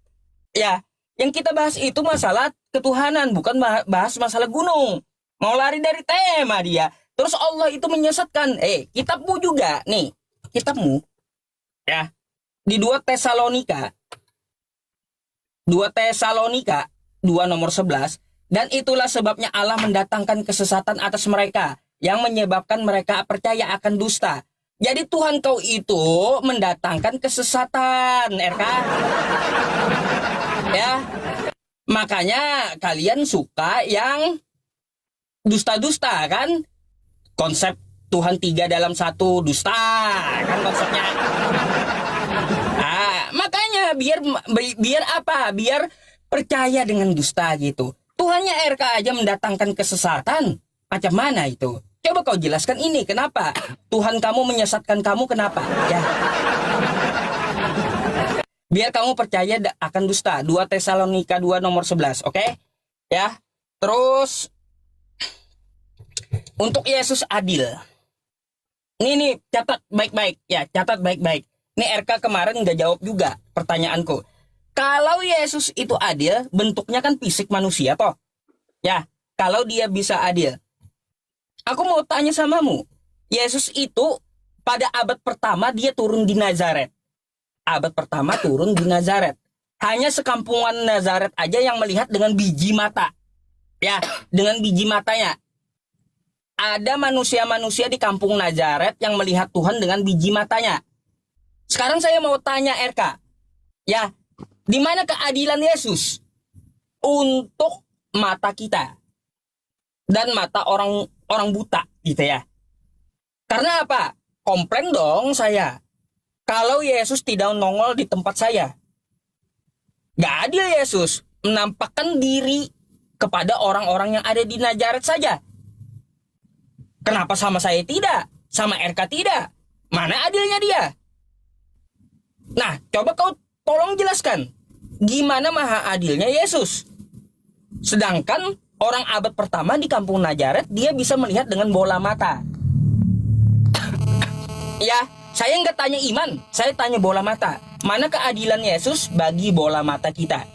Ya, yang kita bahas itu masalah ketuhanan, bukan bahas masalah gunung. Mau lari dari tema dia. Terus Allah itu menyesatkan. Kitabmu juga nih, kitabmu ya di 2 Tesalonika 2 nomor 11, dan itulah sebabnya Allah mendatangkan kesesatan atas mereka yang menyebabkan mereka percaya akan dusta. Jadi Tuhan kau itu mendatangkan kesesatan, RK. Ya. Makanya kalian suka yang dusta-dusta kan? Konsep Tuhan 3 dalam 1 dusta kan konsepnya. Makanya biar apa? Biar percaya dengan dusta gitu. Tuhannya RK aja mendatangkan kesesatan. Macam mana itu? Coba kau jelaskan ini, kenapa? Tuhan kamu menyesatkan kamu, kenapa? Ya. Biar kamu percaya akan dusta. 2 Tesalonika 2 nomor 11, oke? Ya. Terus untuk Yesus adil. Ini catat baik-baik ya, catat baik-baik. Ini RK kemarin nggak jawab juga pertanyaanku. Kalau Yesus itu adil, bentuknya kan fisik manusia toh. Ya, kalau dia bisa adil. Aku mau tanya samamu. Yesus itu pada abad pertama dia turun di Nazaret. Abad pertama turun di Nazaret. Hanya sekampungan Nazaret aja yang melihat dengan biji mata. Ya, dengan biji matanya. Ada manusia-manusia di kampung Nazaret yang melihat Tuhan dengan biji matanya. Sekarang saya mau tanya RK. Ya, di mana keadilan Yesus untuk mata kita dan mata orang buta gitu ya? Karena apa? Komplain dong saya. Kalau Yesus tidak nongol di tempat saya. Gak adil Yesus menampakkan diri kepada orang-orang yang ada di Nazaret saja. Kenapa sama saya tidak? Sama RK tidak? Mana adilnya dia? Nah, coba kau tolong jelaskan. Gimana maha adilnya Yesus? Sedangkan Orang abad pertama di kampung Nazaret dia bisa melihat dengan bola mata. Ya, saya nggak tanya iman, saya tanya bola mata. Mana keadilan Yesus bagi bola mata kita?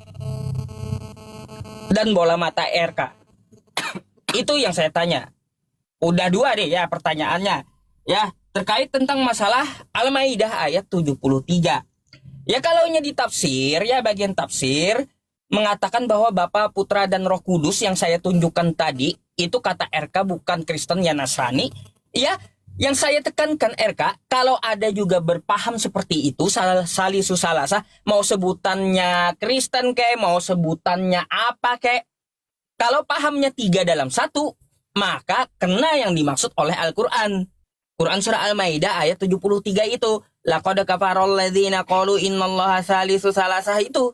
Dan bola mata RK. Itu yang saya tanya. Udah 2 deh ya pertanyaannya. Ya, terkait tentang masalah Al-Maidah ayat 73. Ya kalau ini ditafsir, ya bagian tafsir mengatakan bahwa Bapa, Putra, dan Roh Kudus yang saya tunjukkan tadi, itu kata RK bukan Kristen ya Nasrani. Ya, yang saya tekankan RK, kalau ada juga berpaham seperti itu, salisu salasa, mau sebutannya Kristen kayak, mau sebutannya apa kayak, kalau pahamnya 3 dalam 1, maka kena yang dimaksud oleh Al-Quran. Quran surah Al-Maidah ayat 73 itu. Laqad kafarol ladzina qalu innallaha salisu salasah itu.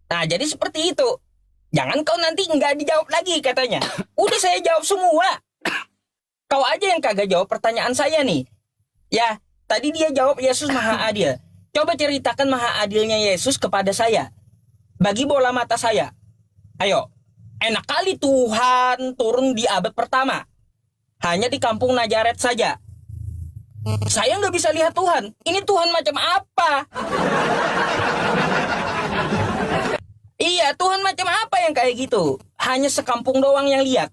Nah, jadi seperti itu. Jangan kau nanti nggak dijawab lagi katanya. Udah saya jawab semua. Kau aja yang kagak jawab pertanyaan saya nih. Ya, tadi dia jawab Yesus maha adil. Coba ceritakan maha adilnya Yesus kepada saya. Bagi bola mata saya. Ayo, enak kali Tuhan turun di abad pertama. Hanya di kampung Nazaret saja. Saya nggak bisa lihat Tuhan. Ini Tuhan macam apa? Iya, Tuhan macam apa yang kayak gitu? Hanya sekampung doang yang lihat.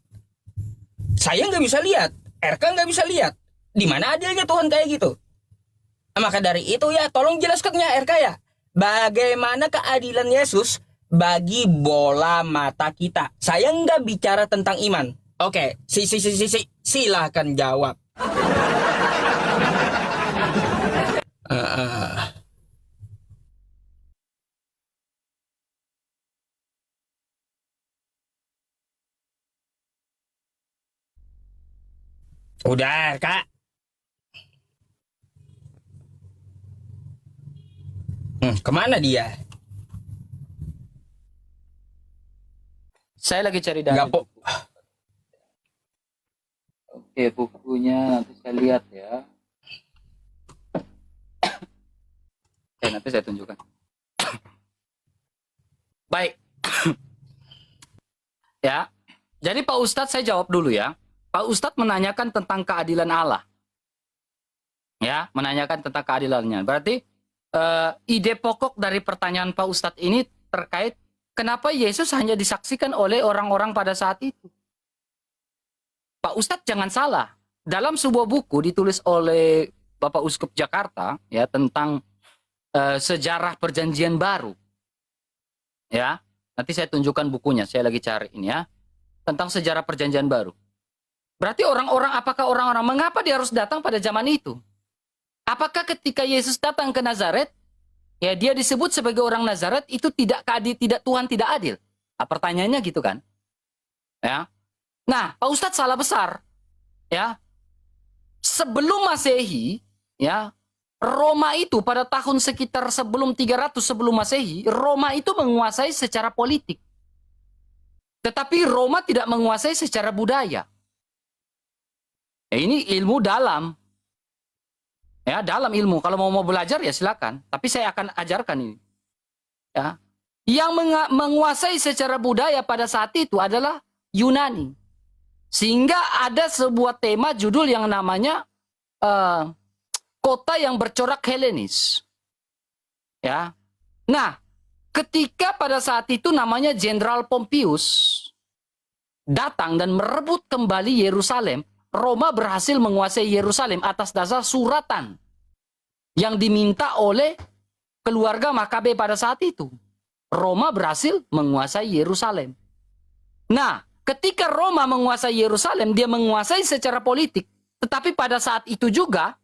Saya nggak bisa lihat. RK nggak bisa lihat. Di mana adilnya Tuhan kayak gitu? Maka dari itu ya, tolong jelaskan ya RK ya. Bagaimana keadilan Yesus bagi bola mata kita? Saya nggak bicara tentang iman. Oke, silahkan jawab. Udah, Kak. Kemana dia? Saya lagi cari dari Nggak po. Oke, bukunya nanti saya lihat ya. Oke, nanti saya tunjukkan. Baik. Ya. Jadi Pak Ustadz saya jawab dulu ya. Pak Ustadz menanyakan tentang keadilan Allah. Ya, menanyakan tentang keadilannya. Berarti ide pokok dari pertanyaan Pak Ustadz ini terkait kenapa Yesus hanya disaksikan oleh orang-orang pada saat itu. Pak Ustadz jangan salah. Dalam sebuah buku ditulis oleh Bapak Uskup Jakarta ya tentang sejarah Perjanjian Baru. Ya, nanti saya tunjukkan bukunya. Saya lagi cari ini ya. Tentang sejarah Perjanjian Baru. Berarti apakah orang-orang mengapa dia harus datang pada zaman itu? Apakah ketika Yesus datang ke Nazaret, ya dia disebut sebagai orang Nazaret itu tidak Tuhan tidak adil? Nah, pertanyaannya gitu kan? Ya. Nah, Pak Ustadz salah besar. Ya. Sebelum Masehi, ya, Roma itu pada tahun sekitar sebelum 300 sebelum Masehi, Roma itu menguasai secara politik. Tetapi Roma tidak menguasai secara budaya. Ya, ini ilmu dalam. Ya, dalam ilmu. Kalau mau belajar ya silakan. Tapi saya akan ajarkan ini. Ya. Yang menguasai secara budaya pada saat itu adalah Yunani. Sehingga ada sebuah tema judul yang namanya kota yang bercorak Helenis. Ya. Nah, ketika pada saat itu namanya Jenderal Pompeius datang dan merebut kembali Yerusalem, Roma berhasil menguasai Yerusalem atas dasar suratan yang diminta oleh keluarga Makabe pada saat itu. Roma berhasil menguasai Yerusalem. Nah, ketika Roma menguasai Yerusalem, dia menguasai secara politik. Tetapi pada saat itu juga,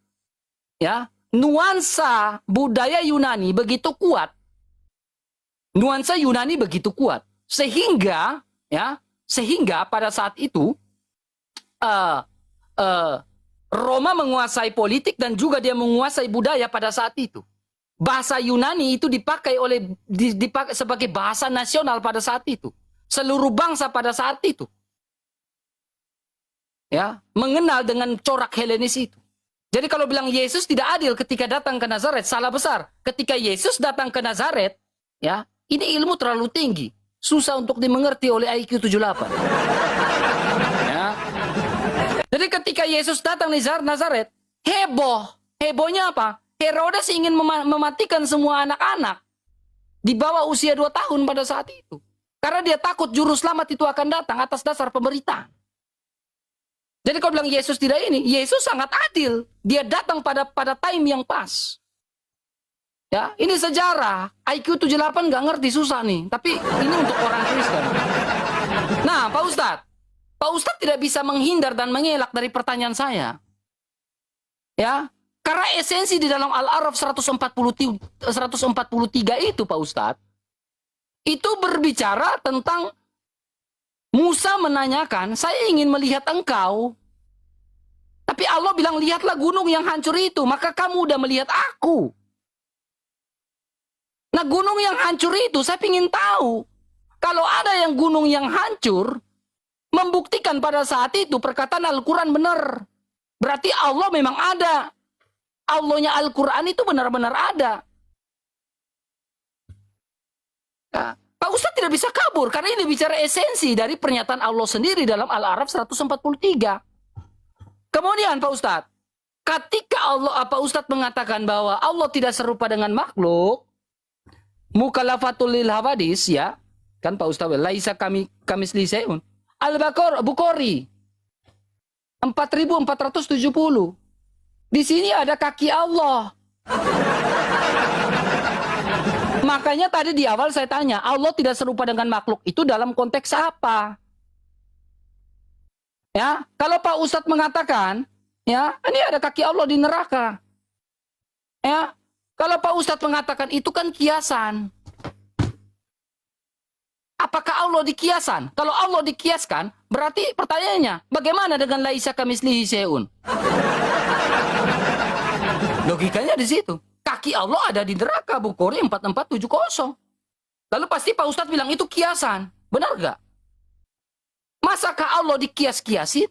ya, nuansa budaya Yunani begitu kuat. Nuansa Yunani begitu kuat. Sehingga pada saat itu, Roma menguasai politik dan juga dia menguasai budaya pada saat itu. Bahasa Yunani itu dipakai sebagai bahasa nasional pada saat itu. Seluruh bangsa pada saat itu, ya, mengenal dengan corak Helenis itu. Jadi kalau bilang Yesus tidak adil ketika datang ke Nazaret, salah besar. Ketika Yesus datang ke Nazaret, ya, ini ilmu terlalu tinggi. susah untuk dimengerti oleh IQ 78. Ya. Jadi ketika Yesus datang di Nazaret, heboh. Hebohnya apa? Herodes ingin mematikan semua anak-anak di bawah usia 2 tahun pada saat itu. Karena dia takut juru selamat itu akan datang atas dasar pemberitaan. Jadi kalau bilang Yesus tidak ini, Yesus sangat adil. Dia datang pada time yang pas. Ya, ini sejarah. IQ 78 nggak ngerti, susah nih. Tapi ini untuk orang Kristen. Nah, Pak Ustadz tidak bisa menghindar dan mengelak dari pertanyaan saya. Ya, karena esensi di dalam Al-A'raf 143 itu, Pak Ustadz, itu berbicara tentang Musa menanyakan, saya ingin melihat engkau. Tapi Allah bilang, lihatlah gunung yang hancur itu, maka kamu udah melihat aku. Nah, gunung yang hancur itu, saya ingin tahu. Kalau ada yang gunung yang hancur, membuktikan pada saat itu perkataan Al-Quran benar. Berarti Allah memang ada. Allahnya Al-Quran itu benar-benar ada. Nah, Pak Ustadz tidak bisa kabur karena ini bicara esensi dari pernyataan Allah sendiri dalam Al-A'raf 143. Kemudian Pak Ustadz, ketika Pak Ustadz mengatakan bahwa Allah tidak serupa dengan makhluk, mukalafatul lil hawadis, ya, kan Pak Ustadz, laisa kamisli syai'un. Al-Bukhari 4470. Di sini ada kaki Allah. Makanya tadi di awal saya tanya, Allah tidak serupa dengan makhluk itu dalam konteks apa? Ya, kalau Pak Ustadz mengatakan, ya, ini ada kaki Allah di neraka. Ya, kalau Pak Ustadz mengatakan itu kan kiasan. Apakah Allah dikiasan? Kalau Allah dikiaskan, berarti pertanyaannya, bagaimana dengan laisa kamislihi syai'un? Logikanya di situ. Kaki Allah ada di neraka, Bukhari 4470. Lalu pasti Pak Ustadz bilang itu kiasan. Benar gak? Masakah Allah dikias-kiasin?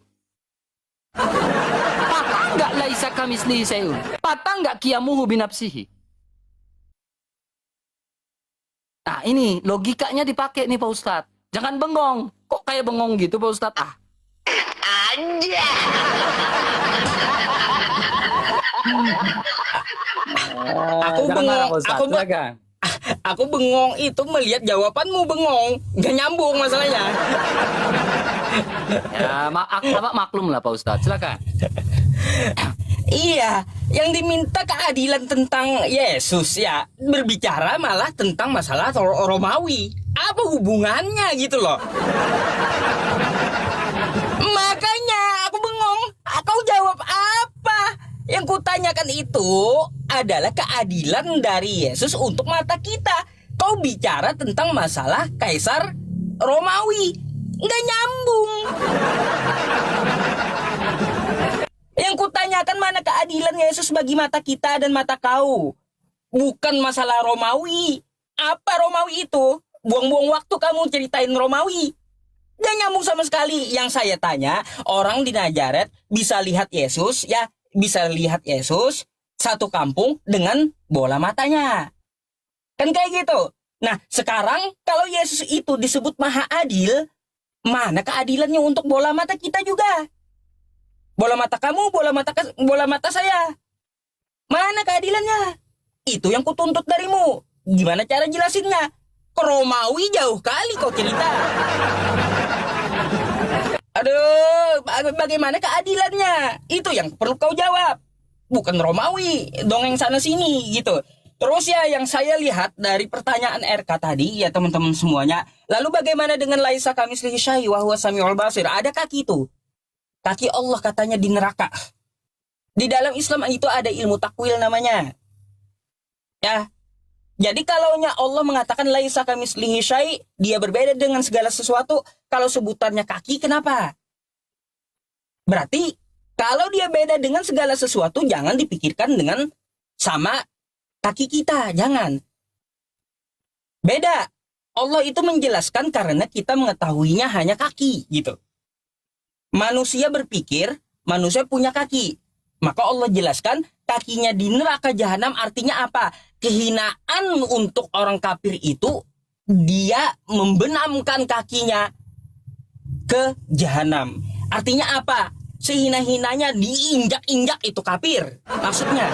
Patah nggak laisa kamislihi syai'un? Patah nggak qiyamuhu binafsihi? Nah ini logikanya dipakai nih Pak Ustadz. Jangan bengong. Kok kayak bengong gitu Pak Ustadz? Aja. Aku bengong itu melihat jawabanmu bengong, gak nyambung masalahnya. Ya, maklum lah Pak Ustadz, silakan. Iya, yang diminta keadilan tentang Yesus ya, berbicara malah tentang masalah Romawi. Apa hubungannya gitu loh? Makanya aku bengong. Kau jawab apa? Yang kutanyakan itu adalah keadilan dari Yesus untuk mata kita. Kau bicara tentang masalah Kaisar Romawi. Nggak nyambung. Yang kutanyakan mana keadilan Yesus bagi mata kita dan mata kau. Bukan masalah Romawi. Apa Romawi itu? Buang-buang waktu kamu ceritain Romawi. Nggak nyambung sama sekali. Yang saya tanya, orang di Nazaret bisa lihat Yesus ya. Bisa lihat Yesus satu kampung dengan bola matanya. Kan kayak gitu. Nah, sekarang kalau Yesus itu disebut maha adil, mana keadilannya untuk bola mata kita juga? Bola mata kamu, bola mata saya. Mana keadilannya? Itu yang kutuntut darimu. Gimana cara jelasinnya? Ke Romawi jauh kali kau cerita. Aduh, bagaimana keadilannya? Itu yang perlu kau jawab. Bukan Romawi, dongeng sana sini gitu. Terus ya yang saya lihat dari pertanyaan RK tadi ya teman-teman semuanya. Lalu bagaimana dengan laisa kamitslihi syai'un wa huwas samiul basir? Ada kaki itu. Kaki Allah katanya di neraka. Di dalam Islam itu ada ilmu takwil namanya. Ya. Jadi kalaunya Allah mengatakan laisa kamitslihi syai', dia berbeda dengan segala sesuatu. Kalau sebutannya kaki, kenapa? Berarti kalau dia beda dengan segala sesuatu, jangan dipikirkan dengan sama kaki kita, jangan. Beda. Allah itu menjelaskan karena kita mengetahuinya hanya kaki, gitu. Manusia berpikir, manusia punya kaki. Maka Allah jelaskan kakinya di neraka jahanam artinya apa? Kehinaan untuk orang kafir itu dia membenamkan kakinya ke jahanam. Artinya apa? Sehina-hinanya diinjak-injak itu kafir. Maksudnya.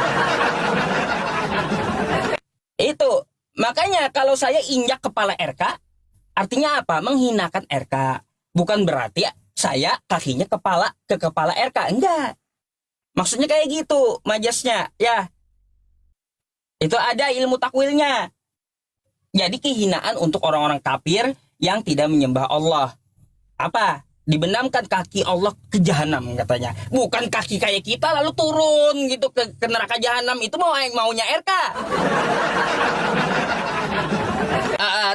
Itu. Makanya kalau saya injak kepala RK, artinya apa? Menghinakan RK. Bukan berarti saya kakinya ke kepala RK. Enggak. Maksudnya kayak gitu majasnya. Ya. Itu ada ilmu takwilnya. Jadi kehinaan untuk orang-orang kafir yang tidak menyembah Allah. Apa? Dibenamkan kaki Allah ke jahanam katanya. Bukan kaki kayak kita lalu turun gitu ke neraka jahanam. Itu maunya RK.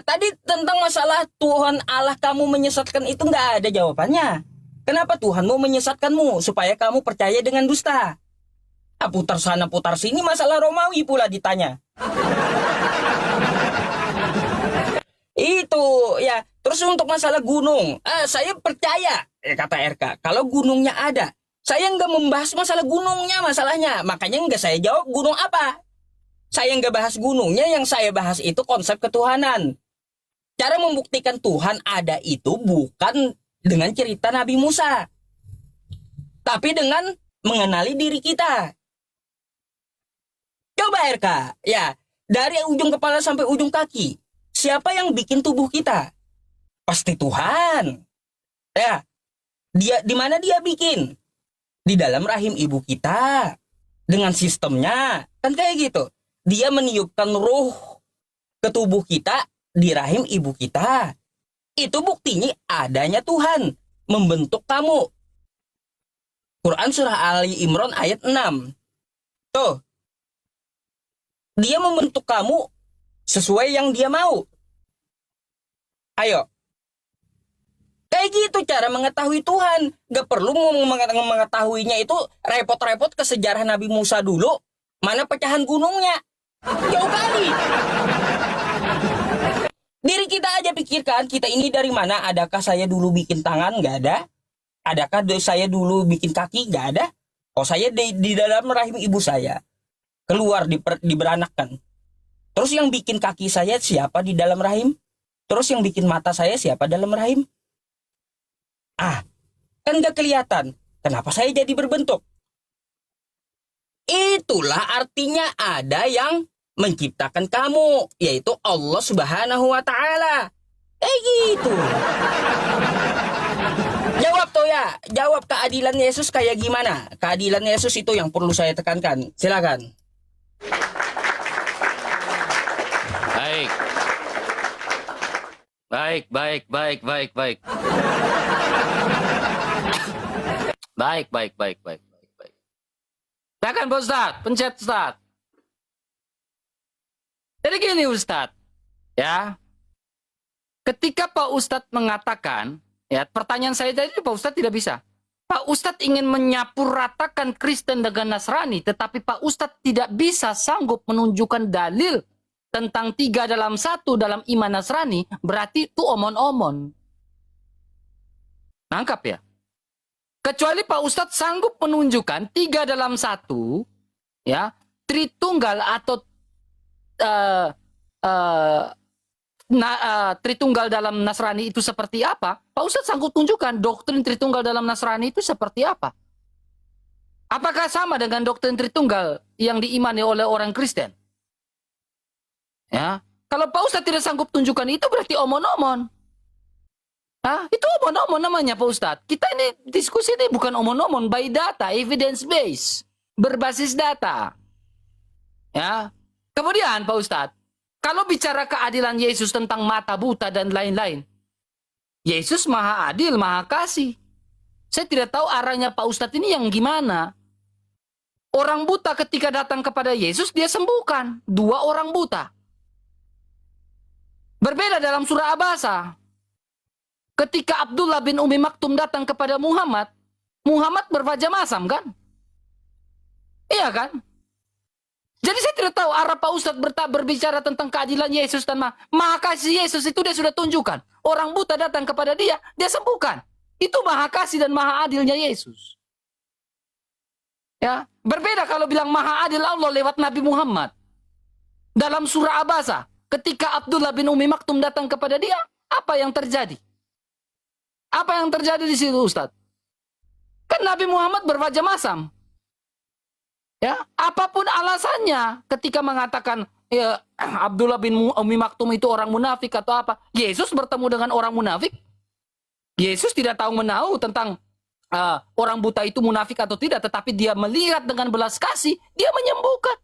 Tadi tentang masalah Tuhan Allah kamu menyesatkan itu nggak ada jawabannya. Kenapa Tuhan mau menyesatkanmu? Supaya kamu percaya dengan dusta. Putar sana putar sini masalah Romawi pula ditanya. Itu ya. Terus untuk masalah gunung, saya percaya kata RK kalau gunungnya ada. Saya nggak membahas masalah gunungnya masalahnya. Makanya nggak saya jawab gunung apa. Saya nggak bahas gunungnya, yang saya bahas itu konsep ketuhanan. Cara membuktikan Tuhan ada itu bukan dengan cerita Nabi Musa, tapi dengan mengenali diri kita. Coba RK, ya, dari ujung kepala sampai ujung kaki, siapa yang bikin tubuh kita? Pasti Tuhan. Ya, di mana dia bikin? Di dalam rahim ibu kita, dengan sistemnya, kan kayak gitu. Dia meniupkan ruh ke tubuh kita di rahim ibu kita. Itu buktinya adanya Tuhan membentuk kamu. Quran surah Ali Imran ayat 6. Tuh. Dia membentuk kamu sesuai yang dia mau. Ayo. Kayak gitu cara mengetahui Tuhan. Gak perlu mengetahuinya itu repot-repot ke sejarah Nabi Musa dulu. Mana pecahan gunungnya? Jauh kali. Diri kita aja pikirkan, kita ini dari mana? Adakah saya dulu bikin tangan? Gak ada. Adakah saya dulu bikin kaki? Gak ada. Oh, saya di dalam rahim ibu saya. Keluar diberanakkan. Terus yang bikin kaki saya siapa di dalam rahim? Terus yang bikin mata saya siapa dalam rahim? Kan gak kelihatan. Kenapa saya jadi berbentuk? Itulah artinya ada yang menciptakan kamu, yaitu Allah Subhanahu wa Ta'ala. Gitu. Jawab tuh ya, jawab keadilan Yesus kayak gimana? Keadilan Yesus itu yang perlu saya tekankan. Silakan. Baik. Baik. Silakan Pak Ustadz, pencet Ustadz. Jadi gini Ustadz, ya. Ketika Pak Ustadz mengatakan, ya pertanyaan saya tadi Pak Ustadz tidak bisa. Pak Ustadz ingin menyapuratakan Kristen dengan Nasrani, tetapi Pak Ustadz tidak bisa sanggup menunjukkan dalil tentang 3 dalam 1 dalam iman Nasrani, berarti itu omon-omon. Nangkap ya? Kecuali Pak Ustadz sanggup menunjukkan 3 dalam 1, ya, Tritunggal atau Tritunggal dalam Nasrani itu seperti apa? Pak Ustadz sanggup tunjukkan doktrin Tritunggal dalam Nasrani itu seperti apa? Apakah sama dengan doktrin Tritunggal yang diimani oleh orang Kristen? Ya, kalau Pak Ustadz tidak sanggup tunjukkan itu berarti omon-omon. Itu omon-omon namanya Pak Ustadz. Kita ini diskusi ini bukan omon-omon, by data, evidence based, berbasis data. Ya. Kemudian Pak Ustadz, kalau bicara keadilan Yesus tentang mata buta dan lain-lain, Yesus maha adil, maha kasih. Saya tidak tahu arahnya Pak Ustadz ini yang gimana. Orang buta ketika datang kepada Yesus, dia sembuhkan 2 orang buta. Berbeda dalam surah Abasa. Ketika Abdullah bin Umi Maktum datang kepada Muhammad, Muhammad berwajah masam kan? Iya kan? Jadi saya tidak tahu arah Pak Ustadz berbicara tentang keadilan Yesus dan maha kasih Yesus itu dia sudah tunjukkan. Orang buta datang kepada dia sembuhkan. Itu maha kasih dan maha adilnya Yesus. Ya, berbeda kalau bilang maha adil Allah lewat Nabi Muhammad. Dalam surah Abasa, ketika Abdullah bin Umi Maktum datang kepada dia, apa yang terjadi? Apa yang terjadi di situ, Ustadz? Kan Nabi Muhammad berwajah masam. Ya, apapun alasannya ketika mengatakan ya, Abdullah bin Umi Maktum itu orang munafik atau apa, Yesus bertemu dengan orang munafik. Yesus tidak tahu menahu tentang orang buta itu munafik atau tidak, tetapi dia melihat dengan belas kasih, dia menyembuhkan.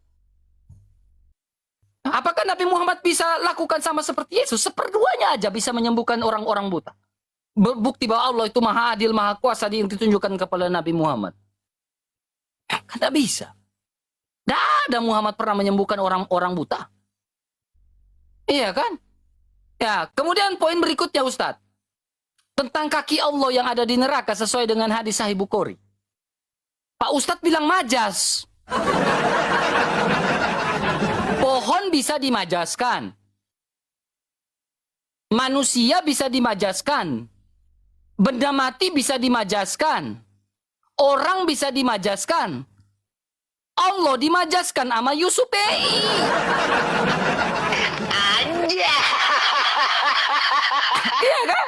Apakah Nabi Muhammad bisa lakukan sama seperti Yesus? Seperduanya aja bisa menyembuhkan orang-orang buta. Bukti bahwa Allah itu maha adil, maha kuasa yang ditunjukkan kepada Nabi Muhammad. Kan tidak bisa. Tidak ada Muhammad pernah menyembuhkan orang-orang buta. Iya kan? Ya, kemudian poin berikutnya Ustadz. Tentang kaki Allah yang ada di neraka sesuai dengan hadis Sahih Bukhari. Pak Ustadz bilang majas. Pohon bisa dimajaskan. Manusia bisa dimajaskan. Benda mati bisa dimajaskan. Orang bisa dimajaskan. Allah dimajaskan sama Yusupei. Aja. Iya kan?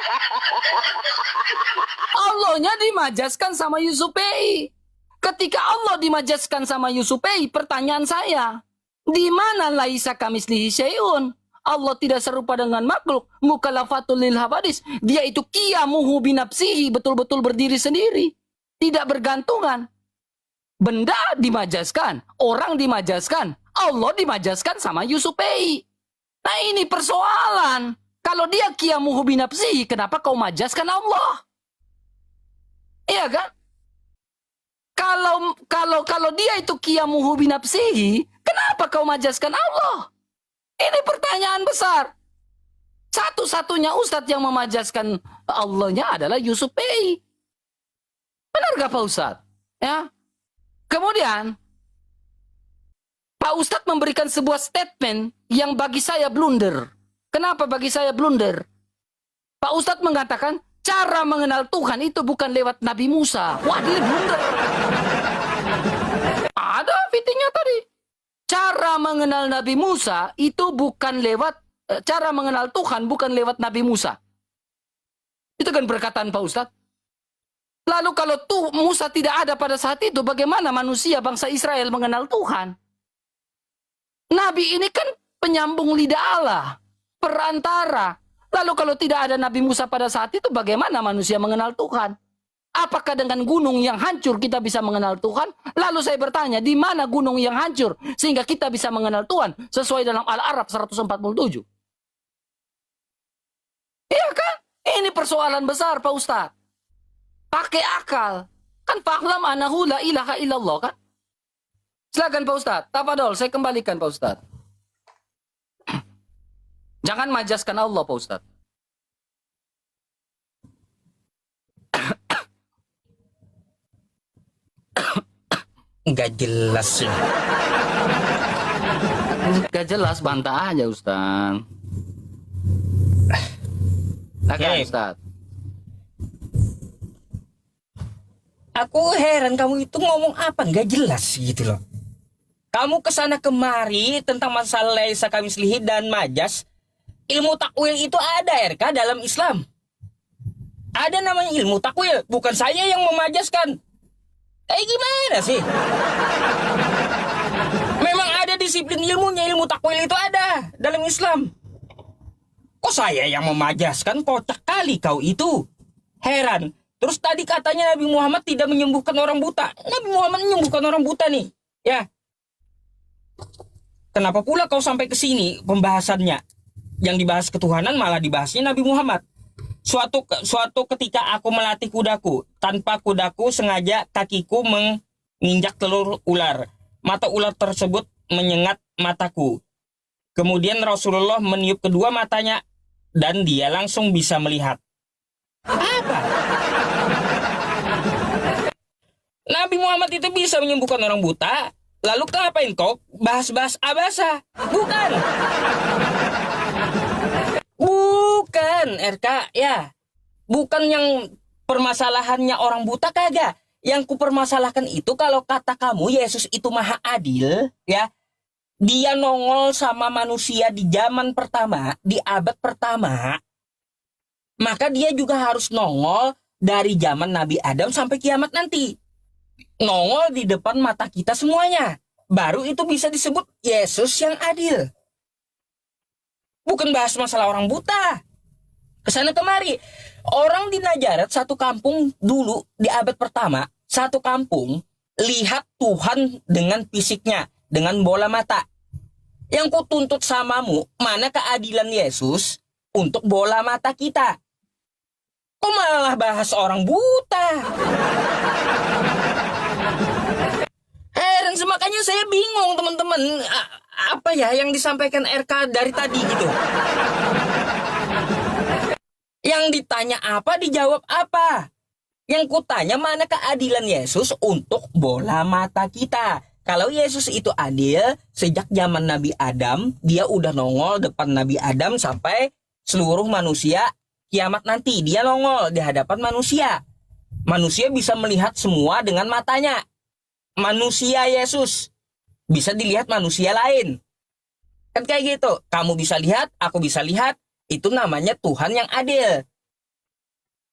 Allahnya dimajaskan sama Yusupei. Ketika Allah dimajaskan sama Yusupei, pertanyaan saya, di mana laisa kamislihi syai'un? Allah tidak serupa dengan makhluk. Mukalafatul lil hawadis. Dia itu qiyamuhu binafsihi, betul-betul berdiri sendiri. Tidak bergantungan. Benda dimajaskan, orang dimajaskan, Allah dimajaskan sama Yusupei. Nah ini persoalan. Kalau dia qiyamuhu binafsihi, kenapa kau majaskan Allah? Iya kan? Kalau dia itu qiyamuhu binafsihi, kenapa kau majaskan Allah? Ini pertanyaan besar. Satu-satunya ustadz yang memajaskan Allahnya adalah Yusupei. Benar gak Pak Ustadz? Ya. Kemudian, Pak Ustadz memberikan sebuah statement yang bagi saya blunder. Kenapa bagi saya blunder? Pak Ustadz mengatakan, cara mengenal Tuhan itu bukan lewat Nabi Musa. Wah, ini blunder. Ada fitinya tadi. Cara mengenal Nabi Musa itu bukan lewat, cara mengenal Tuhan bukan lewat Nabi Musa. Itu kan perkataan Pak Ustadz. Lalu kalau Musa tidak ada pada saat itu, bagaimana manusia bangsa Israel mengenal Tuhan? Nabi ini kan penyambung lidah Allah, perantara. Lalu kalau tidak ada Nabi Musa pada saat itu, bagaimana manusia mengenal Tuhan? Apakah dengan gunung yang hancur kita bisa mengenal Tuhan? Lalu saya bertanya, di mana gunung yang hancur sehingga kita bisa mengenal Tuhan sesuai dalam Al-A'raf 147? Iya kan? Ini persoalan besar Pak Ustadz. Pakai akal. Kan fahlam anahu la ilaha illallah kan? Silakan Pak Ustadz. Tafadol, saya kembalikan Pak Ustadz. Jangan majaskan Allah Pak Ustadz. Nggak jelas sih. Gak jelas, bantah aja Ustadz. Silakan Ustadz. Aku heran kamu itu ngomong apa nggak jelas gitu loh. Kamu kesana kemari tentang masalah laisa kamislihi dan majas. Ilmu takwil itu ada RK dalam Islam. Ada namanya ilmu takwil, bukan saya yang memajaskan. Gimana sih? Memang ada disiplin ilmunya, ilmu takwil itu ada dalam Islam. Kok saya yang memajaskan? Kocak kali kau itu. Heran. Terus tadi katanya Nabi Muhammad tidak menyembuhkan orang buta. Nabi Muhammad menyembuhkan orang buta nih. Ya. Kenapa pula kau sampai ke sini pembahasannya? Yang dibahas ketuhanan malah dibahasnya Nabi Muhammad. Suatu ketika aku melatih kudaku, tanpa kudaku sengaja kakiku menginjak telur ular. Mata ular tersebut menyengat mataku. Kemudian Rasulullah meniup kedua matanya dan dia langsung bisa melihat. Apa? Nabi Muhammad itu bisa menyembuhkan orang buta. Lalu ngapain kau bahas-bahas abasa? Bukan. Bukan RK ya. Bukan yang permasalahannya orang buta kagak. Yang kupermasalahkan itu kalau kata kamu Yesus itu maha adil ya. dia nongol sama manusia di zaman pertama, di abad pertama, maka dia juga harus nongol dari zaman Nabi Adam sampai kiamat nanti. Nongol di depan mata kita semuanya. Baru itu bisa disebut Yesus yang adil. Bukan bahas masalah orang buta. Kesana kemari. Orang di Nazaret, satu kampung dulu di abad pertama, satu kampung lihat Tuhan dengan fisiknya, dengan bola mata. Yang kutuntut samamu, mana keadilan Yesus untuk bola mata kita? Kok malah bahas orang buta? Heran, makanya saya bingung teman-teman. Apa ya yang disampaikan RK dari tadi gitu? Yang ditanya apa, dijawab apa? Yang kutanya mana keadilan Yesus untuk bola mata kita? Kalau Yesus itu adil, sejak zaman Nabi Adam, dia udah nongol depan Nabi Adam sampai seluruh manusia kiamat nanti. Dia nongol di hadapan manusia. Manusia bisa melihat semua dengan matanya. Manusia Yesus bisa dilihat manusia lain. Kan kayak gitu. Kamu bisa lihat, aku bisa lihat. Itu namanya Tuhan yang adil.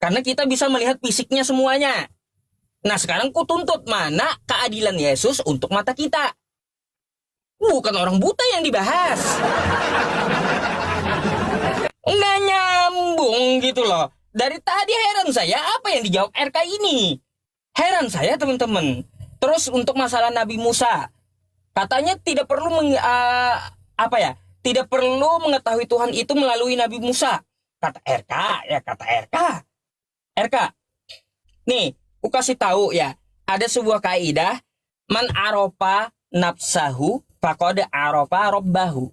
Karena kita bisa melihat fisiknya semuanya. Nah sekarang ku tuntut mana keadilan Yesus untuk mata kita. Bukan orang buta yang dibahas. Nggak nyambung gitu loh. Dari tadi heran saya apa yang dijawab RK ini. Heran saya teman-teman. Terus untuk masalah Nabi Musa. Katanya tidak perlu tidak perlu mengetahui Tuhan itu melalui Nabi Musa. Kata RK, ya kata RK. RK, nih, aku kasih tahu ya, ada sebuah kaidah, man aropa nafsahu faqad aropa robbahu.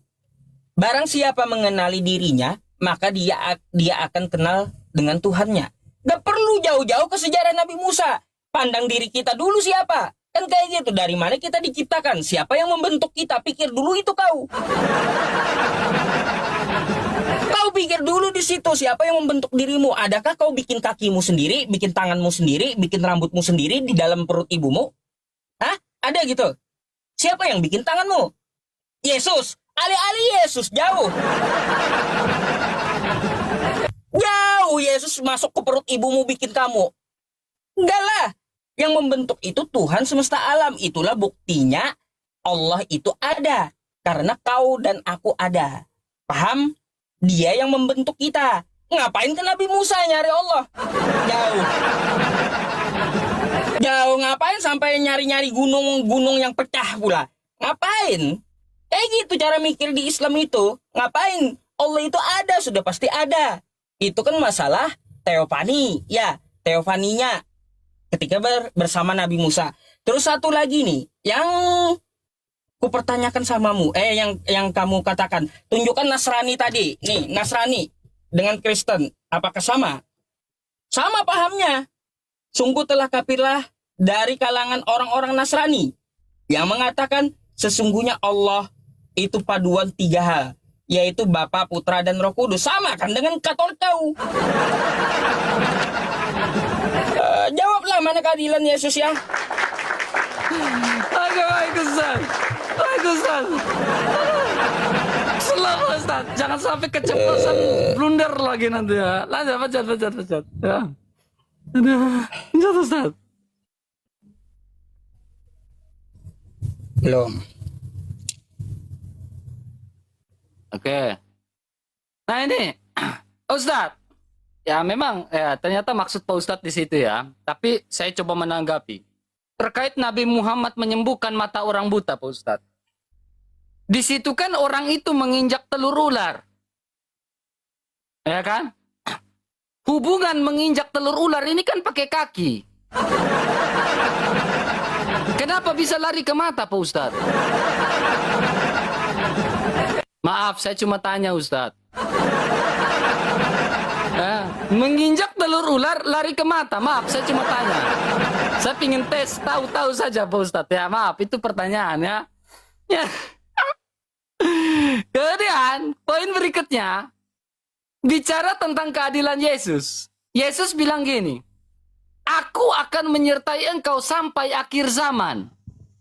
Barang siapa mengenali dirinya, maka dia akan kenal dengan Tuhannya. Gak perlu jauh-jauh ke sejarah Nabi Musa. Pandang diri kita dulu siapa. Kan kayak gitu, dari mana kita diciptakan, siapa yang membentuk kita, pikir dulu itu kau. Kau pikir dulu di situ, siapa yang membentuk dirimu? Adakah kau bikin kakimu sendiri, bikin tanganmu sendiri, bikin rambutmu sendiri di dalam perut ibumu? Hah? Ada gitu? Siapa yang bikin tanganmu? Yesus. Alih-alih Yesus, jauh. Jauh Yesus masuk ke perut ibumu bikin kamu. Enggak lah. Yang membentuk itu Tuhan semesta alam. Itulah buktinya Allah itu ada. Karena kau dan aku ada. Paham? Dia yang membentuk kita. Ngapain ke Nabi Musa nyari Allah? Jauh. Jauh ngapain sampai nyari-nyari gunung-gunung yang pecah pula? Ngapain? Kayak gitu cara mikir di Islam itu. Ngapain? Allah itu ada, sudah pasti ada. Itu kan masalah teofani. Ya, teofaninya. Ketika bersama Nabi Musa. Terus satu lagi nih. Yang kupertanyakan samamu, yang kamu katakan, tunjukkan Nasrani tadi. Nih, Nasrani dengan Kristen, apakah sama? Sama pahamnya. Sungguh telah kafirlah dari kalangan orang-orang Nasrani yang mengatakan sesungguhnya Allah itu paduan tiga hal, yaitu Bapa, Putra, dan Roh Kudus. Sama kan dengan Katolik kau. Jawablah mana keadilan Yesus ya? Baik Ustaz. Selamat Ustaz. Jangan sampai keceplosan blunder lagi nanti ya. Lanjut, pecat. Ya. Aduh, lanjut Ustaz. Belum. Oke. Nah ini, Ustaz. Ya memang ya ternyata maksud Pak Ustadz di situ ya. Tapi saya coba menanggapi. Terkait Nabi Muhammad menyembuhkan mata orang buta Pak Ustadz. Di situ kan orang itu menginjak telur ular. Ya kan? Hubungan menginjak telur ular ini kan pakai kaki. Kenapa bisa lari ke mata Pak Ustadz? Maaf, saya cuma tanya Ustadz. Menginjak telur ular lari ke mata. Maaf, saya cuma tanya. Saya ingin tes, tahu-tahu saja Pak Ustadz. Ya maaf, itu pertanyaan ya. Ya. Kemudian, poin berikutnya. Bicara tentang keadilan Yesus. Yesus bilang gini. Aku akan menyertai engkau sampai akhir zaman.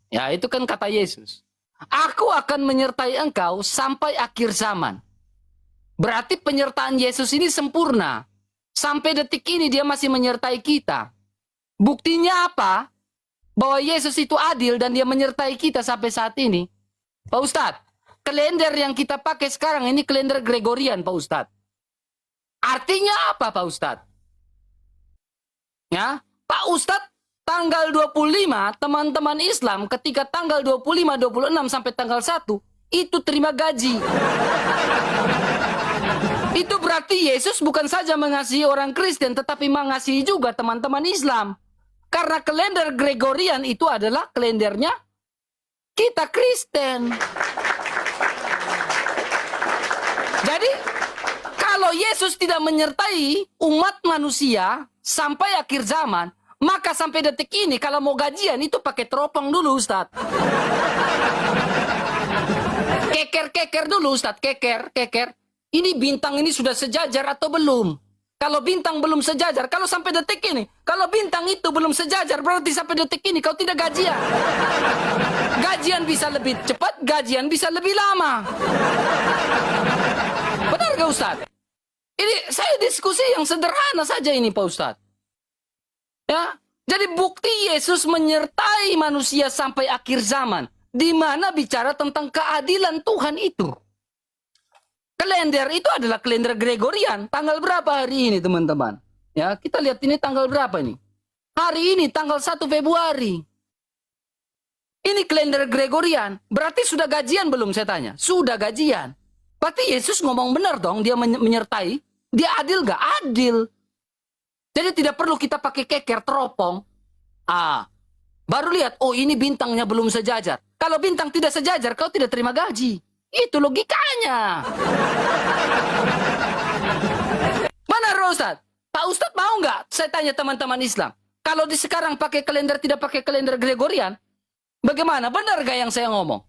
Ya, itu kan kata Yesus. Aku akan menyertai engkau sampai akhir zaman. Berarti penyertaan Yesus ini sempurna. Sampai detik ini dia masih menyertai kita. Buktinya apa? Bahwa Yesus itu adil dan dia menyertai kita sampai saat ini. Pak Ustadz, kalender yang kita pakai sekarang ini kalender Gregorian, Pak Ustadz. Artinya apa, Pak Ustadz? Ya, Pak Ustadz, tanggal 25, teman-teman Islam ketika tanggal 25, 26 sampai tanggal 1, itu terima gaji. Itu berarti Yesus bukan saja mengasihi orang Kristen, tetapi mengasihi juga teman-teman Islam. Karena kalender Gregorian itu adalah kalendernya kita Kristen. Jadi, kalau Yesus tidak menyertai umat manusia sampai akhir zaman, maka sampai detik ini kalau mau gajian itu pakai teropong dulu, Ustadz. Keker dulu, Ustadz. Keker. Ini bintang ini sudah sejajar atau belum? Kalau bintang belum sejajar, kalau sampai detik ini, kalau bintang itu belum sejajar, berarti sampai detik ini kau tidak gajian. Gajian bisa lebih cepat, gajian bisa lebih lama. Benar gak, Ustadz? Ini saya diskusi yang sederhana saja ini, Pak Ustadz. Ya, jadi bukti Yesus menyertai manusia sampai akhir zaman, di mana bicara tentang keadilan Tuhan itu. Kalender itu adalah kalender Gregorian. Tanggal berapa hari ini, teman-teman? Ya, kita lihat ini tanggal berapa ini? Hari ini tanggal 1 Februari. Ini kalender Gregorian. Berarti sudah gajian belum, saya tanya? Sudah gajian. Berarti Yesus ngomong benar dong, dia menyertai. Dia adil gak? Adil. Jadi tidak perlu kita pakai keker teropong. Baru lihat, oh ini bintangnya belum sejajar. Kalau bintang tidak sejajar, kau tidak terima gaji. Itu logikanya. Mana Ustadz? Pak Ustadz mau nggak? Saya tanya teman-teman Islam. Kalau di sekarang pakai kalender tidak pakai kalender Gregorian, bagaimana? Benar gak yang saya ngomong?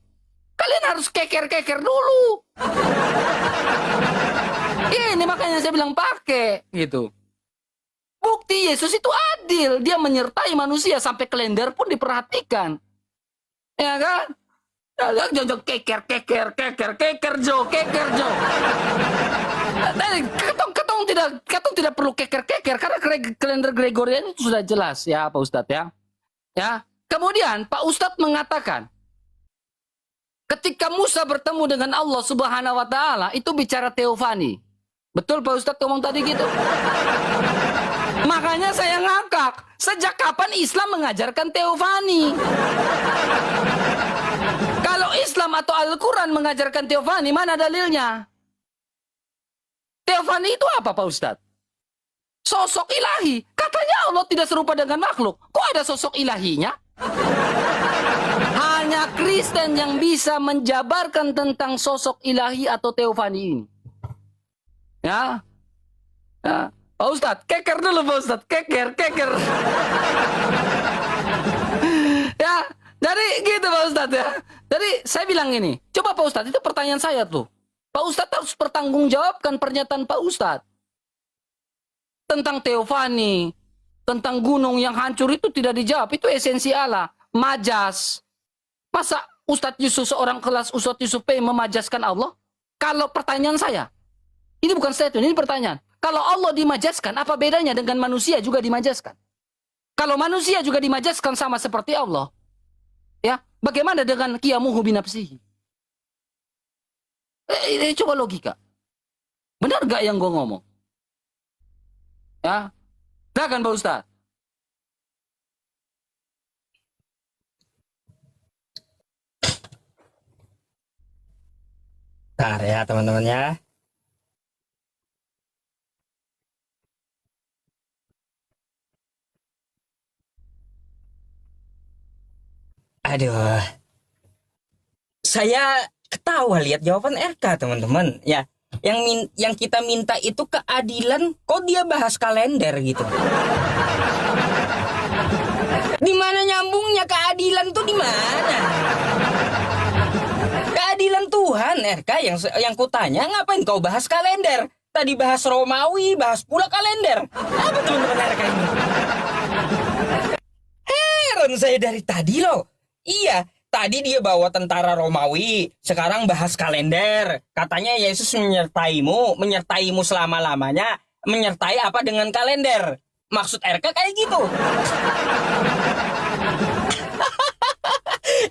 Kalian harus keker-keker dulu. Ini makanya saya bilang pakai gitu. Bukti Yesus itu adil. Dia menyertai manusia sampai kalender pun diperhatikan. Ya kan? Jangan keker Jo. Ketong tidak perlu keker karena kalender Gregorian itu sudah jelas ya, Pak Ustadz ya. Ya. Kemudian Pak Ustadz mengatakan ketika Musa bertemu dengan Allah Subhanahu wa taala itu bicara teofani. Betul Pak Ustadz ngomong tadi gitu. Makanya saya ngakak. Sejak kapan Islam mengajarkan teofani? Kalau Islam atau Al-Quran mengajarkan teofani, mana dalilnya? Teofani itu apa, Pak Ustadz? Sosok ilahi. Katanya Allah tidak serupa dengan makhluk. Kok ada sosok ilahinya? Hanya Kristen yang bisa menjabarkan tentang sosok ilahi atau teofani ini. Ya. Pak Ustadz, keker dulu Pak Ustadz. Keker. Ya. Jadi gitu Pak Ustadz ya. Jadi saya bilang ini, coba Pak Ustadz, itu pertanyaan saya tuh. Pak Ustadz harus pertanggungjawabkan pernyataan Pak Ustadz. Tentang teofani, tentang gunung yang hancur itu tidak dijawab. Itu esensi Allah. Majas. Masa Ustadz Yusuf, seorang kelas Ustadz Yusuf P memajaskan Allah? Kalau pertanyaan saya, ini bukan statement, ini pertanyaan. Kalau Allah dimajaskan, apa bedanya dengan manusia juga dimajaskan? Kalau manusia juga dimajaskan sama seperti Allah, ya, bagaimana dengan qiyamuhu binafsihi? Coba logika. Benar gak yang gue ngomong? Ya, silakan Pak Ustadz. Bentar ya teman-teman ya. Aduh. Saya ketawa lihat jawaban RK teman-teman ya. Yang kita minta itu keadilan, kok dia bahas kalender gitu. Di mana nyambungnya keadilan tuh di mana? Keadilan Tuhan RK yang kutanya, ngapain kau bahas kalender? Tadi bahas Romawi, bahas pula kalender. Apa teman-teman RK ini? Heran saya dari tadi loh. Iya, Tadi dia bawa tentara Romawi, sekarang bahas kalender. Katanya Yesus menyertaimu selama-lamanya, menyertai apa dengan kalender. Maksud RK kayak gitu.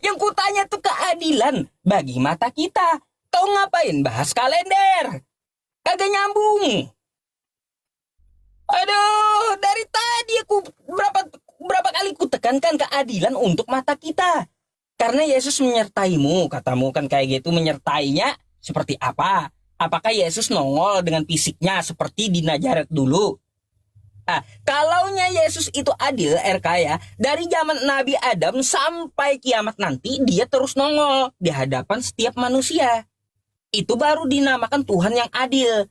Yang kutanya tuh keadilan bagi mata kita. Kau ngapain bahas kalender? Kagak nyambung. Aduh, dari tadi aku berapa kali ku tekankan keadilan untuk mata kita. Karena Yesus menyertaimu, katamu kan kayak gitu, menyertainya seperti apa? Apakah Yesus nongol dengan fisiknya seperti di Nazaret dulu? Nah, kalaunya Yesus itu adil, RK ya, dari zaman Nabi Adam sampai kiamat nanti, dia terus nongol di hadapan setiap manusia. Itu baru dinamakan Tuhan yang adil.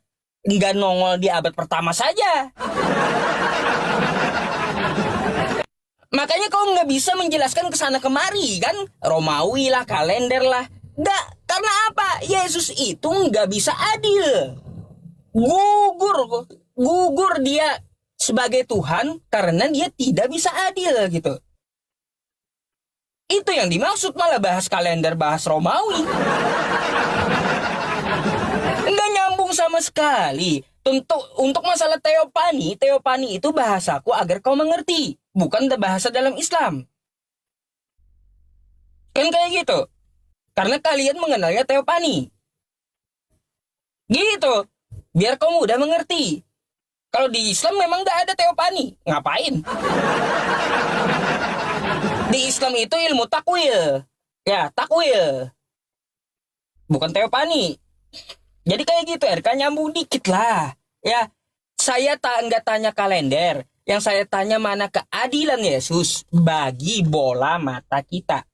Nggak nongol di abad pertama saja. Makanya kau nggak bisa menjelaskan kesana kemari kan, Romawi lah, kalender lah. Nggak, karena apa? Yesus itu nggak bisa adil. Gugur dia sebagai Tuhan karena dia tidak bisa adil gitu. Itu yang dimaksud malah bahas kalender, bahas Romawi. Nggak nyambung sama sekali. Untuk masalah teopani itu bahasaku agar kau mengerti, bukan bahasa dalam Islam. Kan kayak gitu. Karena kalian mengenalnya teopani. Gitu. Biar kau mudah mengerti. Kalau di Islam memang nggak ada teopani. Ngapain? Di Islam itu ilmu takwil. Ya, takwil. Bukan teopani. Jadi kayak gitu, RK nyambung dikit lah. Ya, saya nggak tanya kalender. Yang saya tanya mana keadilan Yesus bagi bola mata kita.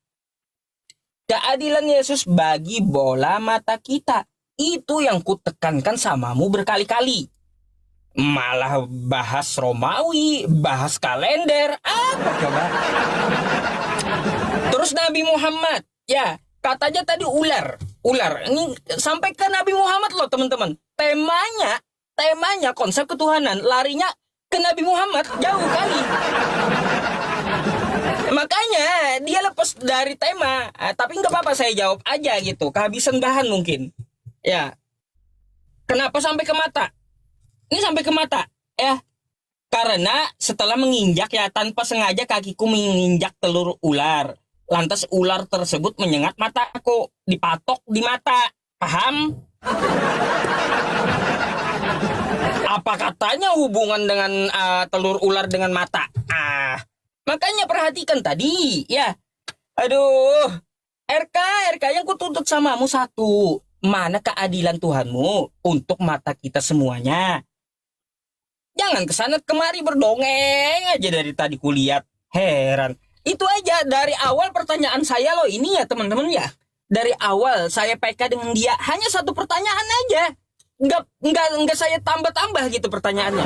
Keadilan Yesus bagi bola mata kita. Itu yang kutekankan samamu berkali-kali. Malah bahas Romawi, bahas kalender. Apa coba? Terus Nabi Muhammad. Ya, katanya tadi ular. Ini sampai ke Nabi Muhammad loh teman-teman. Temanya konsep ketuhanan. Larinya ke Nabi Muhammad jauh kali. Makanya dia lepas dari tema. Tapi nggak apa-apa, saya jawab aja gitu. Kehabisan bahan mungkin. Ya. Kenapa sampai ke mata? Ini sampai ke mata. Ya. Karena setelah menginjak ya, tanpa sengaja kakiku menginjak telur ular. Lantas ular tersebut menyengat mataku, dipatok di mata. Paham? Apa katanya hubungan dengan telur ular dengan mata? Makanya perhatikan tadi, ya. Aduh, RK yang kutuntut samamu satu. Mana keadilan Tuhanmu untuk mata kita semuanya? Jangan kesana kemari berdongeng aja dari tadi kulihat. Heran. Itu aja dari awal pertanyaan saya loh ini ya teman-teman ya. Dari awal saya PK dengan dia hanya satu pertanyaan aja. Enggak saya tambah-tambah gitu pertanyaannya.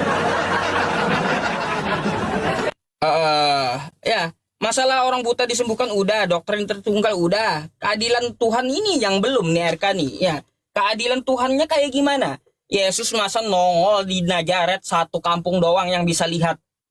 Ya, masalah orang buta disembuhkan udah, doktrin tertunggal udah. Keadilan Tuhan ini yang belum nih RK nih. Ya, keadilan Tuhannya kayak gimana? Yesus masa nongol di Nazaret satu kampung doang yang bisa lihat.